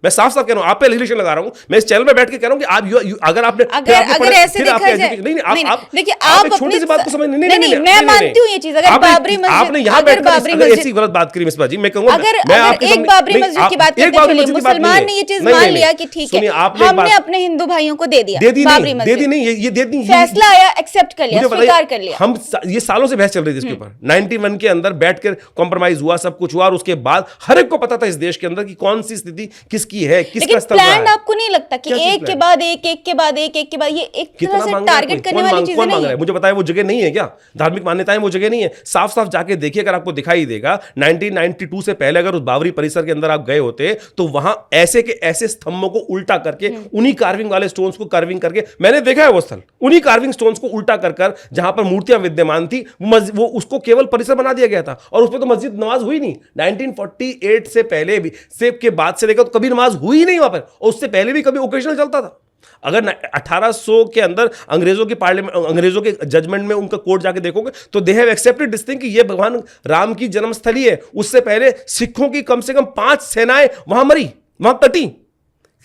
Speaker 2: मैं साफ साफ कह रहा हूं, आप पे एलिगेशन लगा रहा हूं, मैं इस चैनल में बैठ के कह रहा हूं कि आप अगर आपने
Speaker 3: अगर ऐसे देखा जाए,
Speaker 2: नहीं आप
Speaker 3: देखिए आप
Speaker 2: छोटी सी बात को समझ
Speaker 3: नहीं, मैं मानती हूँ ये चीज। अगर बाबरी मस्जिद,
Speaker 2: आपने यहां बैठकर ऐसी गलत बात करी मिसबा जी, मैं कहूंगा
Speaker 3: अगर एक बाबरी मस्जिद की बात करते चलिए, मुसलमान ने ये चीज मान लिया कि ठीक है हमने अपने हिंदू भाइयों को दे दिया, बाबरी मस्जिद
Speaker 2: ये दे दी,
Speaker 3: फैसला आया, एक्सेप्ट कर लिया, स्वीकार कर लिया।
Speaker 2: हम ये सालों से बहस चल रही थी इसके ऊपर, 91 के अंदर बैठकर कॉम्प्रोमाइज हुआ, सब कुछ हुआ, और उसके बाद हर एक को पता था इस देश के अंदर की कौन सी स्थिति किसकी है, किसका
Speaker 3: प्लान। आपको नहीं लगता कि एक के बाद एक, एक के बाद एक, एक के बाद ये एक तरह से टारगेट करने वाली चीजें नहीं है?
Speaker 2: मुझे बताया वो जगह नहीं है क्या? धार्मिक मान्यताएं वो जगह नहीं है? साफ साफ जाके देखिए, अगर आपको दिखाई देगा 1992 से पहले अगर उस बाबरी परिसर के अंदर आप गए होते तो वहां ऐसे के ऐसे स्तंभों को उल्टा करके, उन्हीं कार्विंग वाले स्टोन्स को कार्विंग करके, मैंने देखा है वो स्थल, उन्हीं कार्विंग स्टोन्स को उल्टा कर जहां पर मूर्तियां विद्यमान थी वो उसको केवल परिसर बना दिया गया था, और उसमें तो मस्जिद नमाज हुई नहीं। 1948 से पहले भी, सेब के बाद से देखा तो कभी नमाज हुई नहीं वहां पर, और उससे पहले भी कभी ओकेजनल चलता था। अगर 1800 के अंदर अंग्रेजों की पार्लियामेंट, अंग्रेजों के जजमेंट में उनका कोर्ट जाके देखोगे तो they have accepted this thing कि ये भगवान राम की जन्मस्थली है। उससे पहले सिखों की कम से कम 5 सेनाएं वहां मरी, वहां कटी,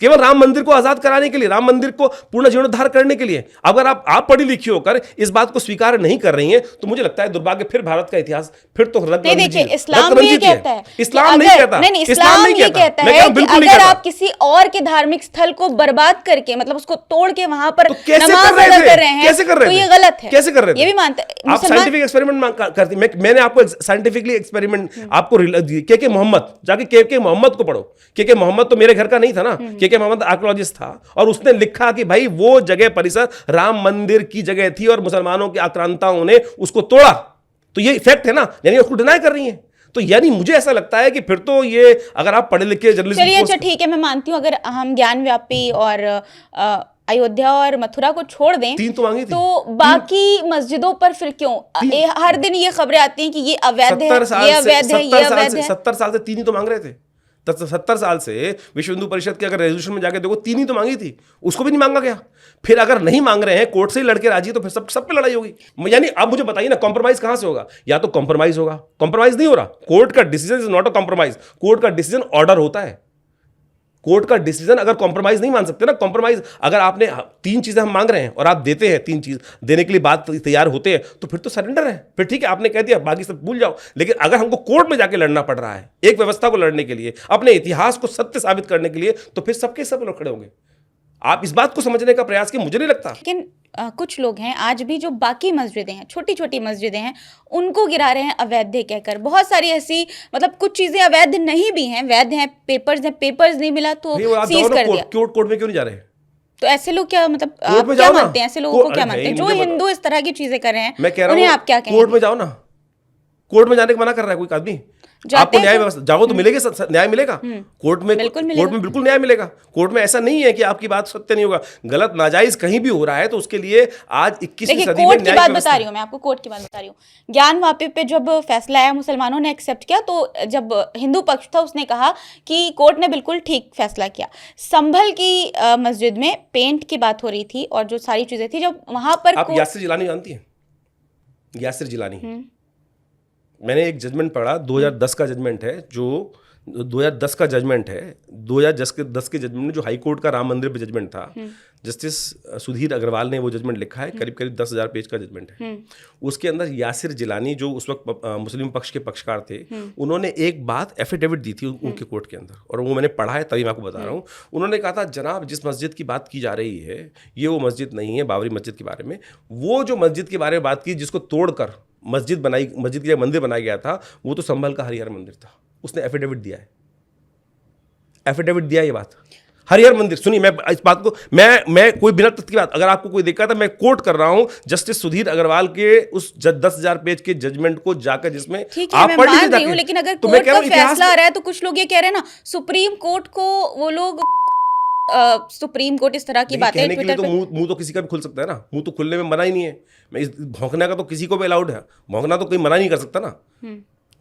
Speaker 2: केवल राम मंदिर को आजाद कराने के लिए, राम मंदिर को पूर्ण जीर्णोद्धार करने के लिए। अगर आप पढ़ी लिखी होकर इस बात को स्वीकार नहीं कर रही हैं तो मुझे लगता है दुर्भाग्य, फिर भारत का इतिहास फिर तो
Speaker 3: नहीं। देखिए इस्लाम भी ये कहता है,
Speaker 2: इस्लाम नहीं कहता,
Speaker 3: नहीं इस्लाम ये कहता है कि अगर आप किसी और के धार्मिक स्थल को बर्बाद करके, मतलब उसको तोड़ के वहां पर नमाज अदा कर रहे हैं, तो ये गलत है।
Speaker 2: कैसे कर रहे थे?
Speaker 3: ये भी मानते हैं
Speaker 2: आप साइंटिफिक एक्सपेरिमेंट करती, मैंने आपको साइंटिफिकली एक्सपेरिमेंट आपको के मोहम्मद, जाके के मोहम्मद को पढ़ो। के मोहम्मद तो मेरे घर का नहीं था ना, के मोहम्मद आर्कियोलॉजिस्ट था, और उसने लिखा कि भाई वो जगह परिसर राम मंदिर की जगह थी और मुसलमानों के आक्रांताओं ने उसको तोड़ा। तो ये फैक्ट है ना, यानी उसको डिनाई कर रही है। तो यानी मुझे ऐसा लगता है कि फिर तो ये, अगर आप पढ़े लिखे जर्नलिस्ट,
Speaker 3: चलिए अच्छा ठीक है, मैं मानती हूँ अगर हम ज्ञानव्यापी और अयोध्या और मथुरा को छोड़ दें,
Speaker 2: 3 तो मांगी थी,
Speaker 3: तो बाकी मस्जिदों पर फिर क्यों हर दिन ये खबरें आती हैं कि ये अवैध है, ये अवैध है, ये अवैध है?
Speaker 2: 70 साल से 3 ही तो मांग रहे थे। 70 साल से विश्व हिंदू परिषद के अगर रेजोल्यूशन में जाके देखो 3 ही तो मांगी थी, उसको भी नहीं मांगा गया। फिर अगर नहीं मांग रहे हैं, कोर्ट से ही लड़के राजी, तो फिर सब पे लड़ाई होगी। यानी अब मुझे बताइए ना, कॉम्प्रोमाइज कहां से होगा? या तो कॉम्प्रोमाइज होगा, कॉम्प्रोमाइज नहीं हो रहा, कोर्ट का decision is not a compromise, court का डिसीजन ऑर्डर होता है। कोर्ट का डिसीजन अगर कॉम्प्रोमाइज नहीं मान सकते ना, कॉम्प्रोमाइज अगर आपने 3 चीजें हम मांग रहे हैं और आप देते हैं, 3 चीज देने के लिए बात तैयार होते हैं, तो फिर तो सरेंडर है, फिर ठीक है आपने कह दिया, बाकी सब भूल जाओ। लेकिन अगर हमको कोर्ट में जाके लड़ना पड़ रहा है एक व्यवस्था को लड़ने के लिए, अपने इतिहास को सत्य साबित करने के लिए, तो फिर सबके सब लोग खड़े होंगे। आप इस बात को समझने का प्रयास की, मुझे नहीं लगता।
Speaker 3: लेकिन कुछ लोग हैं आज भी जो बाकी मस्जिदें हैं, छोटी छोटी मस्जिदें हैं, उनको गिरा रहे हैं अवैध कहकर। बहुत सारी ऐसी, मतलब कुछ चीजें अवैध नहीं भी हैं, वैध हैं, पेपर्स नहीं मिला तो सीज कर दिया।
Speaker 2: कोर्ट में क्यों नहीं जा रहे?
Speaker 3: तो ऐसे लोग क्या, मतलब आप क्या मानते हैं, ऐसे लोगों को क्या मानते हैं जो हिंदू इस तरह की चीजें कर रहे हैं?
Speaker 2: मैं कह रहा हूं
Speaker 3: आप क्या कहेंगे?
Speaker 2: कोर्ट में जाओ ना, कोर्ट में जाने का मना कर रहा है कोई आदमी? आपको न्याय व्यवस्था जाओ तो मिलेगा, न्याय मिलेगा कोर्ट में, बिल्कुल न्याय मिलेगा। कोर्ट में ऐसा नहीं है कि आपकी बात सत्य नहीं होगा, गलत नाजायज कहीं भी हो रहा है तो उसके लिए आज 21वीं सदी में
Speaker 3: कोर्ट की बात बता रही हूँ मैं आपको, कोर्ट की बात बता रही हूँ। ज्ञानवापी पे जब फैसला आया, मुसलमानों ने एक्सेप्ट किया, तो जब हिंदू पक्ष था उसने कहा कि कोर्ट ने बिल्कुल ठीक फैसला किया। संभल की मस्जिद में पेंट की बात हो रही थी और जो सारी चीजें थी, जब वहां पर
Speaker 2: आप यासिर जिलानी जानती है? यासिर जिलानी, मैंने एक जजमेंट पढ़ा, 2010 का जजमेंट है, जो 2010 का जजमेंट है, 2010 के जजमेंट में जो हाई कोर्ट का राम मंदिर पे जजमेंट था, जस्टिस सुधीर अग्रवाल ने वो जजमेंट लिखा है, करीब 10,000 पेज का जजमेंट है। उसके अंदर यासिर जिलानी जो उस वक्त मुस्लिम पक्ष के पक्षकार थे, उन्होंने एक बात एफिडेविट दी थी उनके कोर्ट के अंदर, और वो मैंने पढ़ा है तभी मैं आपको बता रहा हूँ। उन्होंने कहा था, जनाब जिस मस्जिद की बात की जा रही है ये वो मस्जिद नहीं है, बाबरी मस्जिद के बारे में, वो जो मस्जिद के बारे में बात की जिसको तोड़कर मस्जिद के लिए मंदिर बनाया गया था, वो तो संभल का हरिहर मंदिर था। उसने एफिडेविट दिया है, एफिडेविट दिया ये बात। हरिहर मंदिर, सुनिए, मैं इस बात को मैं कोई बिना तथ्य की बात, अगर आपको कोई देखा था, मैं कोट कर रहा हूं जस्टिस सुधीर अग्रवाल के उस 10,000 पेज के जजमेंट को जाकर, जिसमें
Speaker 3: आप पढ़ लीजिए जाके। लेकिन अगर
Speaker 2: तो
Speaker 3: कोर्ट का फैसला आ रहा है तो कुछ लोग ये कह रहे हैं ना, सुप्रीम कोर्ट को वो लोग सुप्रीम कोर्ट इस तरह की बातें
Speaker 2: कहने के लिए तो मुंह तो किसी का भी खुल सकता है ना, मुंह तो खुलने में मना ही नहीं है। मैं इस भौंकने का तो किसी को भी अलाउड है, भौंकना तो कोई मना नहीं कर सकता ना।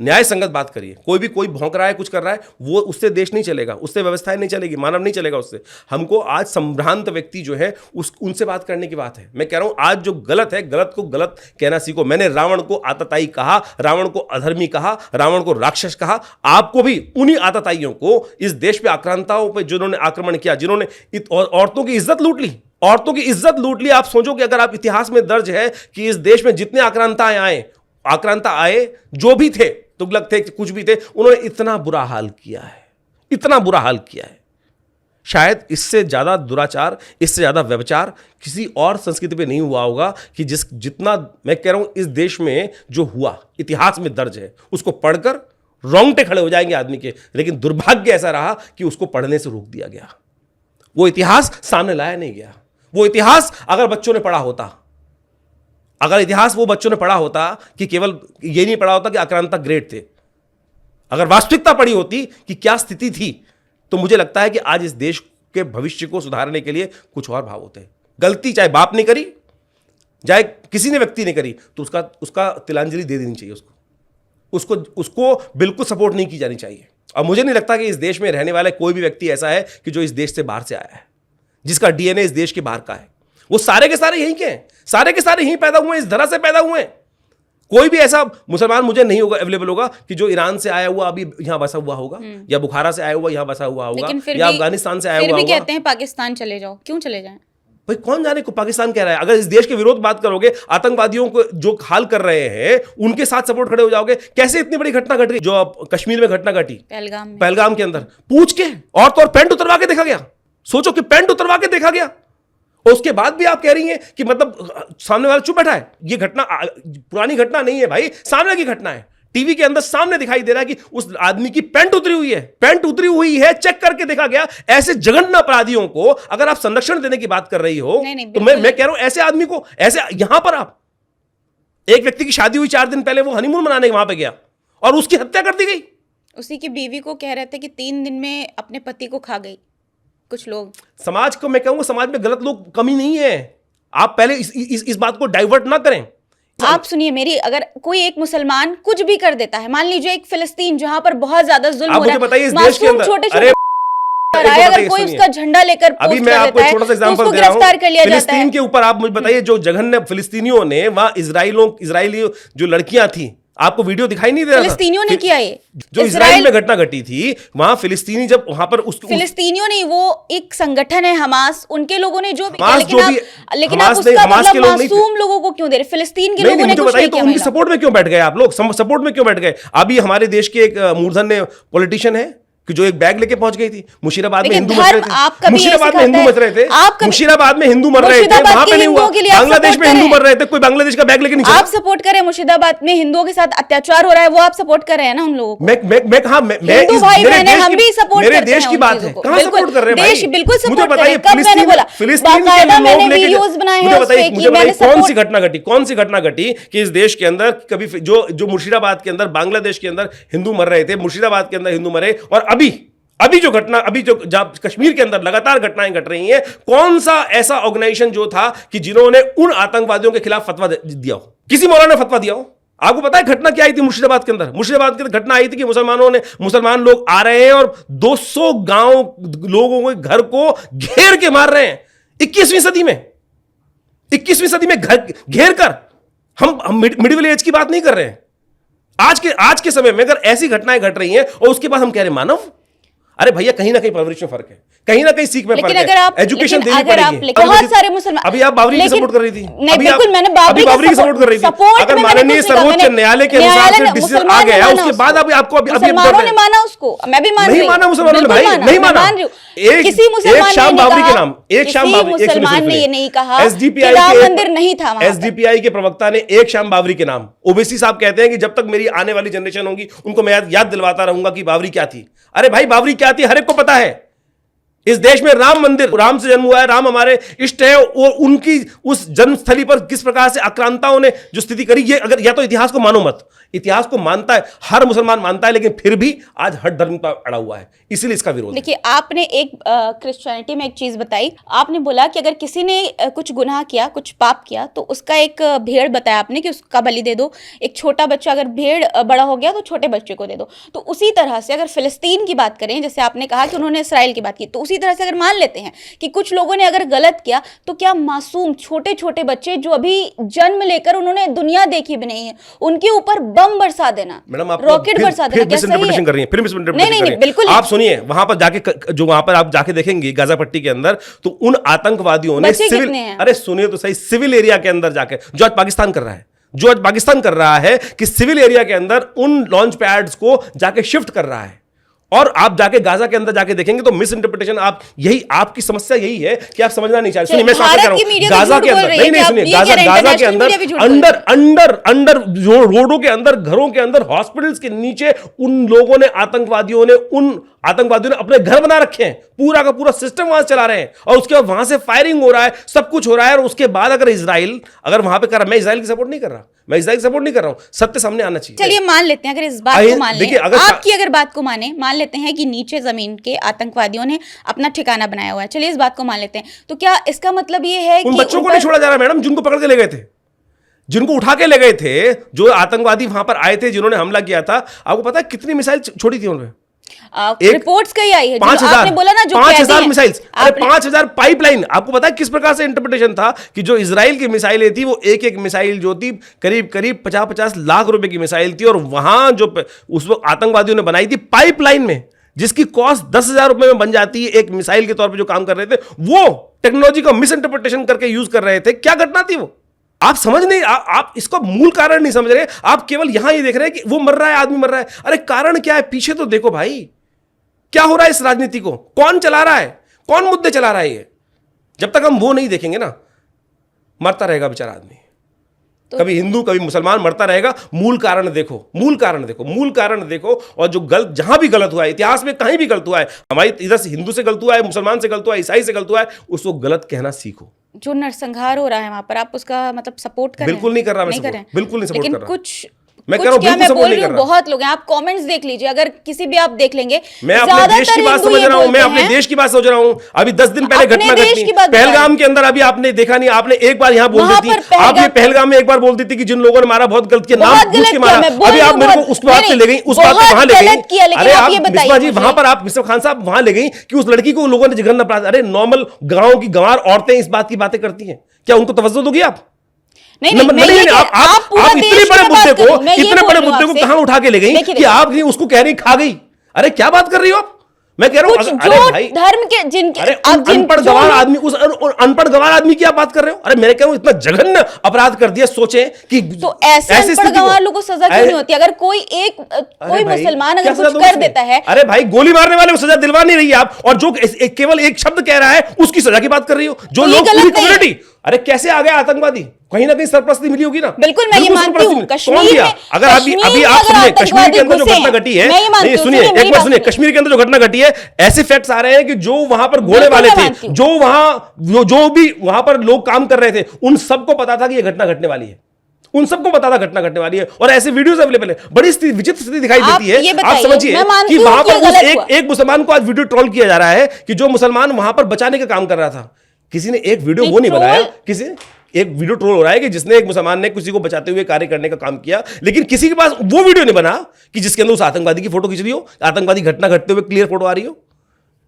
Speaker 2: न्याय संगत बात करिए। कोई भौंक रहा है, कुछ कर रहा है, वो उससे देश नहीं चलेगा, उससे व्यवस्थाएं नहीं चलेगी, मानव नहीं चलेगा उससे। हमको आज संभ्रांत व्यक्ति जो है उनसे बात करने की बात है। मैं कह रहा हूं आज जो गलत है, गलत को गलत कहना सीखो। मैंने रावण को आतताई कहा, रावण को अधर्मी कहा, रावण को राक्षस कहा। आपको भी उन्हीं आतताइयों को, इस देश पे आक्रांताओं पे जिन्होंने आक्रमण किया, जिन्होंने औरतों की इज्जत लूट ली, औरतों की इज्जत लूट ली। आप सोचो कि अगर आप इतिहास में दर्ज है कि इस देश में जितने आक्रांता आए, जो भी थे, तुगलक थे, कुछ भी थे, उन्होंने इतना बुरा हाल किया है, इतना बुरा हाल किया है। शायद इससे ज्यादा दुराचार, इससे ज्यादा व्यभिचार किसी और संस्कृति पे नहीं हुआ होगा कि जितना मैं कह रहा हूं इस देश में जो हुआ, इतिहास में दर्ज है। उसको पढ़कर रोंगटे खड़े हो जाएंगे आदमी के, लेकिन दुर्भाग्य ऐसा रहा कि उसको पढ़ने से रोक दिया गया। वो इतिहास सामने लाया नहीं गया। वो इतिहास अगर बच्चों ने पढ़ा होता, अगर इतिहास वो बच्चों ने पढ़ा होता कि केवल ये नहीं पढ़ा होता कि आक्रांता ग्रेट थे, अगर वास्तविकता पढ़ी होती कि क्या स्थिति थी, तो मुझे लगता है कि आज इस देश के भविष्य को सुधारने के लिए कुछ और भाव होते हैं। गलती चाहे बाप ने करी, चाहे किसी ने व्यक्ति ने करी, तो उसका तिलांजलि दे देनी चाहिए। उसको बिल्कुल सपोर्ट नहीं की जानी चाहिए। और मुझे नहीं लगता कि इस देश में रहने वाला कोई भी व्यक्ति ऐसा है कि जो इस देश से बाहर से आया है, जिसका डीएनए इस देश के बाहर का है। वो सारे के सारे यहीं के हैं, सारे के सारे यहीं पैदा हुए हैं, इस धरा से पैदा हुए हैं। कोई भी ऐसा मुसलमान मुझे नहीं होगा अवेलेबल होगा कि जो ईरान से आया हुआ अभी यहां बसा हुआ होगा, या बुखारा से आया हुआ यहां बसा हुआ होगा, या अफगानिस्तान से आया हुआ होगा।
Speaker 3: फिर भी कहते हैं पाकिस्तान चले जाओ, क्यों चले जाएं?
Speaker 2: भाई कौन जाने को पाकिस्तान कह रहा है। अगर इस देश के विरोध बात करोगे, आतंकवादियों को जो हाल कर रहे हैं उनके साथ सपोर्ट खड़े हो जाओगे। कैसे इतनी बड़ी घटना घट रही जो कश्मीर में घटना घटी, पहलगाम के अंदर, पूछ के और पैंट उतरवा के देखा गया। सोचो कि पैंट उतरवा के देखा गया, और उसके बाद भी आप कह रही हैं कि मतलब सामने वाला चुप बैठा है। ये घटना पुरानी घटना नहीं है भाई, सामने की घटना है। टीवी के अंदर सामने दिखाई दे रहा है कि उस आदमी की पैंट उतरी हुई है, पैंट उतरी हुई है, चेक करके देखा गया। ऐसे जघन्य अपराधियों को अगर आप संरक्षण देने की बात कर रही हो, तो मैं कह रहा हूं ऐसे आदमी को, ऐसे यहां पर आप एक व्यक्ति की शादी हुई 4 दिन पहले, वो हनीमून मनाने वहां पे गया और उसकी हत्या कर दी गई।
Speaker 3: उसी की बीवी को कह रहे थे कि 3 दिन में अपने पति को खा गई। कुछ लोग
Speaker 2: समाज को, मैं कहूंगा समाज में गलत लोग कमी नहीं है। आप पहले इस बात को डाइवर्ट ना करें।
Speaker 3: आप सुनिए मेरी, अगर कोई एक मुसलमान कुछ भी कर देता है, मान लीजिए एक फिलिस्तीन जहां पर बहुत ज्यादा जुल्म हो रहा है,
Speaker 2: बताइए इस देश के अंदर,
Speaker 3: छोटे अगर कोई उसका झंडा लेकर
Speaker 2: अभी मैं आपको एक छोटा सा एग्जांपल दे रहा हूं,
Speaker 3: गिरफ्तार कर लिया जाता है।
Speaker 2: फिलिस्तीन के ऊपर आप मुझे बताइए, जो जघन्य फिलिस्तीनियों ने वहां इजरायली जो लड़कियां थी, आपको वीडियो दिखाई नहीं दे रहा था?
Speaker 3: फिलिस्तीनियों ने किया ये,
Speaker 2: जो इजराइल में घटना घटी थी, वहां फिलिस्तीनी जब वहां पर
Speaker 3: फिलिस्तीनियों नहीं, वो एक संगठन है हमास, उनके लोगों ने जो भी किया, लेकिन आप
Speaker 2: उसका
Speaker 3: मतलब मासूम लोगों को क्यों दे रहे? फिलिस्तीन के लोगों ने कुछ नहीं किया।
Speaker 2: उनके सपोर्ट में क्यों बैठ गए आप लोग? सपोर्ट में क्यों बैठ गए? अभी हमारे देश के एक मूर्धन्य पॉलिटिशियन है कि जो एक बैग लेके पहुंच गई थी मुशीराबाद में, हिंदू मर रहे थे, मुशीराबाद में हिंदू मर रहे थे, मुशीराबाद में हिंदू मर रहे थे, वहां पे नहीं हुआ। बांग्लादेश में हिंदू मर रहे थे, कोई बांग्लादेश का बैग लेके नहीं चला।
Speaker 3: आप सपोर्ट कर रहे हैं मुर्शिदाबाद में हिंदुओं के साथ अत्याचार हो रहा है, वो आप सपोर्ट कर रहे हैं ना उन लोगों को?
Speaker 2: मैं कहा, मैं
Speaker 3: हम भी सपोर्ट
Speaker 2: मेरे देश की बात है, कहां सपोर्ट कर रहे हैं भाई?
Speaker 3: बिल्कुल
Speaker 2: मुझे बताइए, फिलिस्तीन के लोग मुझे बताइए कौन सी घटना घटी कि इस देश के अंदर कभी जो मुर्शिदाबाद के अंदर, बांग्लादेश के अंदर हिंदू मर रहे थे, मुर्शिदाबाद के अंदर हिंदू मरे, और अभी जो कश्मीर के अंदर लगातार घटनाएं घट रही हैं, कौन सा ऐसा ऑर्गेनाइजेशन जो था कि जिन्होंने उन आतंकवादियों के खिलाफ फतवा दिया हो? किसी मौलाना ने फतवा दिया हो? आपको पता है घटना क्या आई थी मुर्शिदाबाद के अंदर? मुर्शिदाबाद के अंदर घटना आई थी कि मुसलमान लोग आ रहे हैं और 200 गांव लोगों के घर को घेर के मार रहे हैं। 21वीं सदी में घेर कर हम मिडिल एज की बात नहीं कर रहे हैं। आज के समय में अगर ऐसी घटनाएं घट रही हैं और उसके बाद हम कह रहे हैं मानव, अरे भैया कहीं ना कहीं परवरिश में फर्क है, कहीं ना कहीं सीख में फर्क है, एजुकेशन देनी पड़ेगी।
Speaker 3: बहुत सारे मुसलमान,
Speaker 2: अभी आप बाबरी की सपोर्ट कर रही थी,
Speaker 3: नहीं बिल्कुल मैंने बाबरी की सपोर्ट कर रही थी।
Speaker 2: अगर माननीय सर्वोच्च न्यायालय के अनुसार से डिसीजन आ गया, उसके बाद अभी आपको
Speaker 3: मुसलमानों ने माना उसको, मैं भी मान रही हूं,
Speaker 2: नहीं माना मुसलमानों ने भाई, नहीं माना।
Speaker 3: किसी मुसलमान
Speaker 2: एक शाम
Speaker 3: ने
Speaker 2: बावरी
Speaker 3: कहा-
Speaker 2: के नाम, एक शाम
Speaker 3: किसी
Speaker 2: बावरी,
Speaker 3: मुसलमान ने ये नहीं कहा कि
Speaker 2: SDPI
Speaker 3: राम मंदिर नहीं था वहां पर।
Speaker 2: SDPI के प्रवक्ता ने एक शाम बावरी के नाम, ओवैसी साहब कहते हैं कि जब तक मेरी आने वाली जनरेशन होगी उनको मैं याद दिलवाता रहूंगा कि बावरी क्या थी। अरे भाई बावरी क्या थी हर एक को पता है। इस देश में राम मंदिर, राम से जन्म हुआ है, राम हमारे इष्ट है, और उनकी उस जन्मस्थली पर किस प्रकार से आक्रांताओं ने जो स्थिति करी, ये अगर या तो इतिहास को मानो मत, इतिहास को मानता है, हर मुसलमान मानता है, लेकिन फिर भी आज हर धर्म पर अड़ा हुआ है, इसीलिए इसका विरोध है।
Speaker 3: देखिए आपने एक क्रिश्चियनिटी में एक चीज बताई, आपने बोला कि अगर किसी ने कुछ गुनाह किया, कुछ पाप किया, तो उसका एक भेड़ बताया आपने कि उसका बलि दे दो। एक छोटा बच्चा अगर भेड़ बड़ा हो गया तो छोटे बच्चे को दे दो। तो उसी तरह से अगर फिलिस्तीन की बात करें, जैसे आपने कहा कि उन्होंने इसराइल की बात की, तो उसी तरह से अगर मान लेते हैं कि कुछ लोगों ने अगर गलत किया, तो क्या मासूम छोटे छोटे बच्चे जो अभी जन्म लेकर उन्होंने दुनिया देखी भी नहीं है, उनके ऊपर बम बरसा देना,
Speaker 2: मैडम आप
Speaker 3: रॉकेट बरसा देना, क्या सही
Speaker 2: मिसइंटरप्रिटेशन
Speaker 3: है?
Speaker 2: कर रही हैं, फिर मिसइंटरप्रिटेशन
Speaker 3: नहीं,
Speaker 2: कर रही हैं।
Speaker 3: बिल्कुल नहीं।
Speaker 2: आप सुनिए, वहां पर जाके जो वहां पर आप जाके देखेंगे गाजा पट्टी के अंदर, तो उन आतंकवादियों ने
Speaker 3: बच्चे
Speaker 2: सिविल,
Speaker 3: कितने हैं?
Speaker 2: अरे सुनिए तो सही, सिविल एरिया के अंदर जाके, जो आज पाकिस्तान कर रहा है, जो आज पाकिस्तान कर रहा है कि सिविल एरिया के अंदर उन लॉन्च पैड्स को जाके शिफ्ट कर रहा है। और आप जाके गाजा के अंदर जाके देखेंगे तो मिस इंटरप्रिटेशन, आप यही आपकी समस्या यही है कि आप समझना नहीं चाहते। सुनिए मैं साफ कर रहा हूं, गाजा के अंदर नहीं नहीं सुनिए, गाजा के अंदर अंडर रोडों के अंदर, घरों के अंदर, हॉस्पिटल्स के नीचे उन लोगों ने, आतंकवादियों ने अपने घर बना रखे हैं, पूरा का पूरा सिस्टम वहां चला रहे हैं, और उसके बाद वहां से फायरिंग हो रहा है, सब कुछ हो रहा है। और उसके बाद अगर इजराइल अगर वहां पे कर रहा, मैं इजराइल की सपोर्ट नहीं कर रहा, मैं इजराइल की सपोर्ट नहीं कर रहा हूं, सत्य सामने आना चाहिए।
Speaker 3: चलिए मान लेते हैं, अगर इस बात को मान लें, आपकी अगर बात को माने, मान लेते हैं कि नीचे जमीन के आतंकवादियों ने अपना ठिकाना बनाया हुआ है, चलिए इस बात को मान लेते हैं, तो क्या इसका मतलब ये है
Speaker 2: उन
Speaker 3: कि
Speaker 2: बच्चों को नहीं छोड़ा जा रहा मैडम, जिनको पकड़ के ले गए थे, जिनको उठा के ले गए थे, जो आतंकवादी वहां पर आए थे, जिन्होंने हमला किया था, आपको पता है कितनी मिसाइल छोड़ी थी उन्होंने?
Speaker 3: रिपोर्ट्स कहीं आई है,
Speaker 2: 5,000
Speaker 3: आपने बोला ना, जो
Speaker 2: 5,000 मिसाइल्स, अरे 5,000 पाइपलाइन। आपको पता है किस प्रकार से इंटरप्रिटेशन था कि जो इजराइल की मिसाइलें थी, वो एक एक मिसाइल जो थी करीब 50-50 लाख रुपए की मिसाइल थी, और वहां जो उस वक्त आतंकवादियों ने बनाई थी पाइपलाइन में, जिसकी कॉस्ट 10,000 रुपए में बन जाती है एक मिसाइल के तौर पर, जो काम कर रहे थे वो टेक्नोलॉजी का मिस इंटरप्रिटेशन करके यूज कर रहे थे। क्या घटना थी वो? आप समझ नहीं, आप इसका मूल कारण नहीं समझ रहे, आप केवल यहां ये देख रहे हैं कि वो मर रहा है, आदमी मर रहा है। अरे कारण क्या है, पीछे तो देखो भाई, क्या हो रहा है इस राजनीति को, कौन चला रहा है, कौन मुद्दे चला रहा है ये। जब तक हम वो नहीं देखेंगे ना, मरता रहेगा बेचारा आदमी, तो कभी हिंदू कभी मुसलमान मरता रहेगा। मूल कारण देखो, मूल कारण देखो, मूल कारण देखो। और जो गलत, जहां भी गलत हुआ है, इतिहास में कहीं भी गलत हुआ है, हमारी इधर से हिंदू से गलत हुआ है, मुसलमान से गलत हुआ है, ईसाई से गलत हुआ है, उसको गलत कहना सीखो।
Speaker 3: जो नरसंहार हो रहा है वहां पर, आप उसका मतलब सपोर्ट कर रहे हैं?
Speaker 2: बिल्कुल नहीं कर रहा, मैं
Speaker 3: नहीं कर रहे हैं।
Speaker 2: बिल्कुल नहीं सपोर्ट कर रहा।
Speaker 3: कुछ
Speaker 2: मैं कह रहा हूं,
Speaker 3: क्या
Speaker 2: बिल्कुल
Speaker 3: मैं
Speaker 2: सपोर्ट
Speaker 3: बोल
Speaker 2: नहीं
Speaker 3: रही
Speaker 2: कर
Speaker 3: हूँ,
Speaker 2: रहा।
Speaker 3: बहुत लोग हैं, आप कमेंट्स देख लीजिए, अगर किसी भी आप देख लेंगे,
Speaker 2: मैं अपने देश की बात समझ रहा हूं, मैं अपने देश की बात सोच रहा हूं। अभी 10 दिन पहले
Speaker 3: अपने
Speaker 2: घटना
Speaker 3: देश
Speaker 2: घटी
Speaker 3: की बात
Speaker 2: पहलगाम के अंदर, अभी आपने देखा नहीं, आपने एक बार यहां बोल दी थी, आप ये पहलगाम में एक बार बोल दी थी कि जिन लोगों ने मारा बहुत गलत किया, नाम पूछ के मारा। अभी आप मेरे को उस बात से ले गई, उस बात पे वहां ले गई। अरे आप मिसबा जी, वहां पर आप मिसबा खान साहब वहां ले गई कि उस लड़की को लोगों ने जघन्य अपराध। अरे नॉर्मल गांव की गंवार औरतें इस बात की बातें करती हैं, क्या उनको तवज्जो दोगी आप?
Speaker 3: नहीं,
Speaker 2: आप इतने बड़े मुद्दे को कहां उठा के ले गई कि आप नहीं उसको कह रही खा गई? अरे क्या बात कर रही हो आप? मैं कह रहा हूं, अरे भाई
Speaker 3: धर्म के जिनके,
Speaker 2: अरे अनपढ़ गंवार आदमी, उस अनपढ़ गंवार आदमी की आप बात कर रहे हो? अरे मैं कह रहा हूं, इतना जघन्य अपराध कर दिया, सोचें कि
Speaker 3: तो ऐसे अनपढ़ गंवार लोगों को सजा क्यों नहीं होती? अगर कोई मुसलमान अगर कुछ कर देता है,
Speaker 2: अरे भाई गोली मारने वाले को सजा दिलवा नहीं रही आप, और जो केवल एक शब्द कह रहा है उसकी सजा की बात कर रही हो। जो लोग पूरी कम्युनिटी, अरे कैसे आ गए आतंकवादी? कहीं ना कहीं सरपरस्ती मिली होगी ना।
Speaker 3: बिल्कुल मैं ये मानती हूं, कश्मीर में,
Speaker 2: अगर अभी आप सुनिए, कश्मीर के अंदर जो घटना घटी है, नहीं सुनिए, एक बार सुनिए, कश्मीर के अंदर जो घटना घटी है, ऐसे फैक्ट्स आ रहे हैं कि जो वहां पर घोड़े वाले थे, जो भी वहां पर लोग काम कर रहे थे, उन सबको पता था कि यह घटना घटने वाली है, उन सबको पता था घटना घटने वाली है, और ऐसे वीडियोस अवेलेबल है। बड़ी विचित्र स्थिति दिखाई देती है। आप समझिए कि वहां पर एक मुसलमान को आज वीडियो ट्रोल किया जा रहा है कि जो मुसलमान वहां पर बचाने का काम कर रहा था, किसी ने एक वीडियो वो नहीं बनाया, किसी एक वीडियो ट्रोल हो रहा है कि जिसने एक मुसलमान ने किसी को बचाते हुए कार्य करने का काम किया, लेकिन किसी के पास वो वीडियो नहीं बना कि जिसके अंदर उस आतंकवादी की फोटो खींच रही हो, आतंकवादी घटना घटते हुए क्लियर फोटो आ रही हो।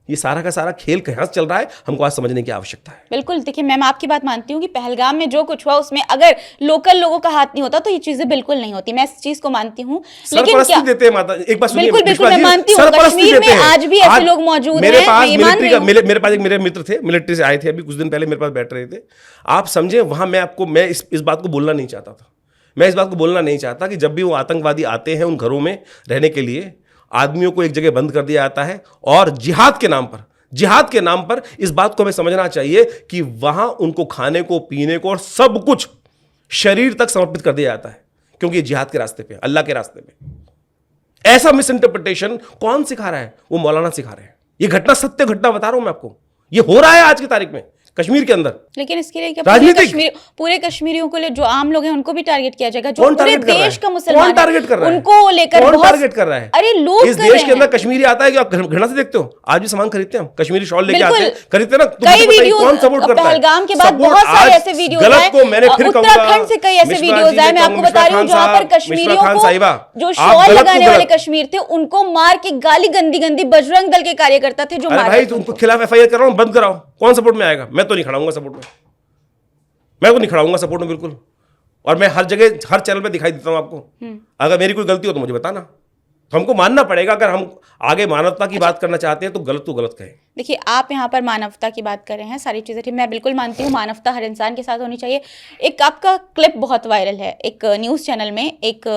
Speaker 2: ये सारा का सारा खेल कहां से चल रहा है, हमको आज समझने की आवश्यकता है।
Speaker 3: बिल्कुल, देखिए मैं आपकी बात मानती हूँ कि पहलगाम में जो कुछ हुआ उसमें अगर लोकल लोगों का हाथ नहीं होता तो ये चीजें बिल्कुल नहीं होती, मैं इस चीज को मानती हूँ। लेकिन क्या
Speaker 2: देते हैं माता, एक बात सुनिए,
Speaker 3: बिल्कुल मैं मानती हूँ, कश्मीर में आज भी ऐसे लोग मौजूद हैं।
Speaker 2: मेरे पास एक मेरे मित्र थे, मिलिट्री से आए थे, अभी कुछ दिन पहले मेरे पास बैठ रहे थे। आप समझे, वहां मैं इस बात को बोलना नहीं चाहता था, मैं इस बात को बोलना नहीं चाहता कि जब भी वो आतंकवादी आते हैं उन घरों में रहने के लिए, आदमियों को एक जगह बंद कर दिया जाता है और जिहाद के नाम पर जिहाद के नाम पर इस बात को हमें समझना चाहिए कि वहां उनको खाने को, पीने को और सब कुछ शरीर तक समर्पित कर दिया जाता है, क्योंकि ये जिहाद के रास्ते पे, अल्लाह के रास्ते पे। ऐसा मिस इंटरप्रिटेशन कौन सिखा रहा है? वो मौलाना सिखा रहे हैं। ये घटना सत्य घटना बता रहा हूं मैं आपको, ये हो रहा है आज की तारीख में कश्मीर के अंदर।
Speaker 3: लेकिन इसके लिए क्या
Speaker 2: राजनीतिक
Speaker 3: पूरे कश्मीरियों को जो आम लोग हैं उनको भी टारगेट किया जाएगा? जो
Speaker 2: कौन
Speaker 3: पूरे
Speaker 2: टारगेट कर रहा
Speaker 3: देश
Speaker 2: है?
Speaker 3: का मुसलमान
Speaker 2: कौन टारगेट कर रहा है?
Speaker 3: उनको लेकर
Speaker 2: कौन
Speaker 3: बहुत
Speaker 2: टारगेट कर रहा है?
Speaker 3: अरे लोग
Speaker 2: इस देश के अंदर कश्मीरी आता है कि आप घृणा से देखते हो? आज भी सामान खरीदते हैं हम, कश्मीरी शॉल लेके आते हैं, खरीदते हैं ना।
Speaker 3: कई वीडियो
Speaker 2: कौन सपोर्ट करता है?
Speaker 3: पहलगाम के बाद बहुत सारे ऐसे वीडियोस आए।
Speaker 2: गलत को मैंने फिर कहूंगा,
Speaker 3: उत्तराखंड से कई ऐसे वीडियोस आए, मैं आपको बता रही हूँ, जहां पर कश्मीरियों को जो शॉल लगाने वाले कश्मीर थे उनको मार के गाली गंदी गंदी बजरंग दल के कार्यकर्ता थे जो मार
Speaker 2: भाई उनको खिलाफ एफआईआर कराओ, बंद कराओ। कौन सपोर्ट में आएगा? मैं तो नहीं खड़ा हूंगा सपोर्ट में, मैं तो नहीं खड़ा हूंगा सपोर्ट में बिल्कुल। और मैं हर जगह हर चैनल पे दिखाई देता हूं आपको। अगर मेरी कोई गलती हो तो मुझे बताना, तो हमको मानना पड़ेगा। अगर हम आगे मानवता की बात करना चाहते हैं तो गलत कहें।
Speaker 3: देखिए, आप यहाँ पर मानवता की बात कर रहे हैं, सारी चीज़ें ठीक, मैं बिल्कुल मानती हूँ मानवता हर इंसान के साथ होनी चाहिए। एक आपका क्लिप बहुत वायरल है, एक न्यूज़ चैनल में एक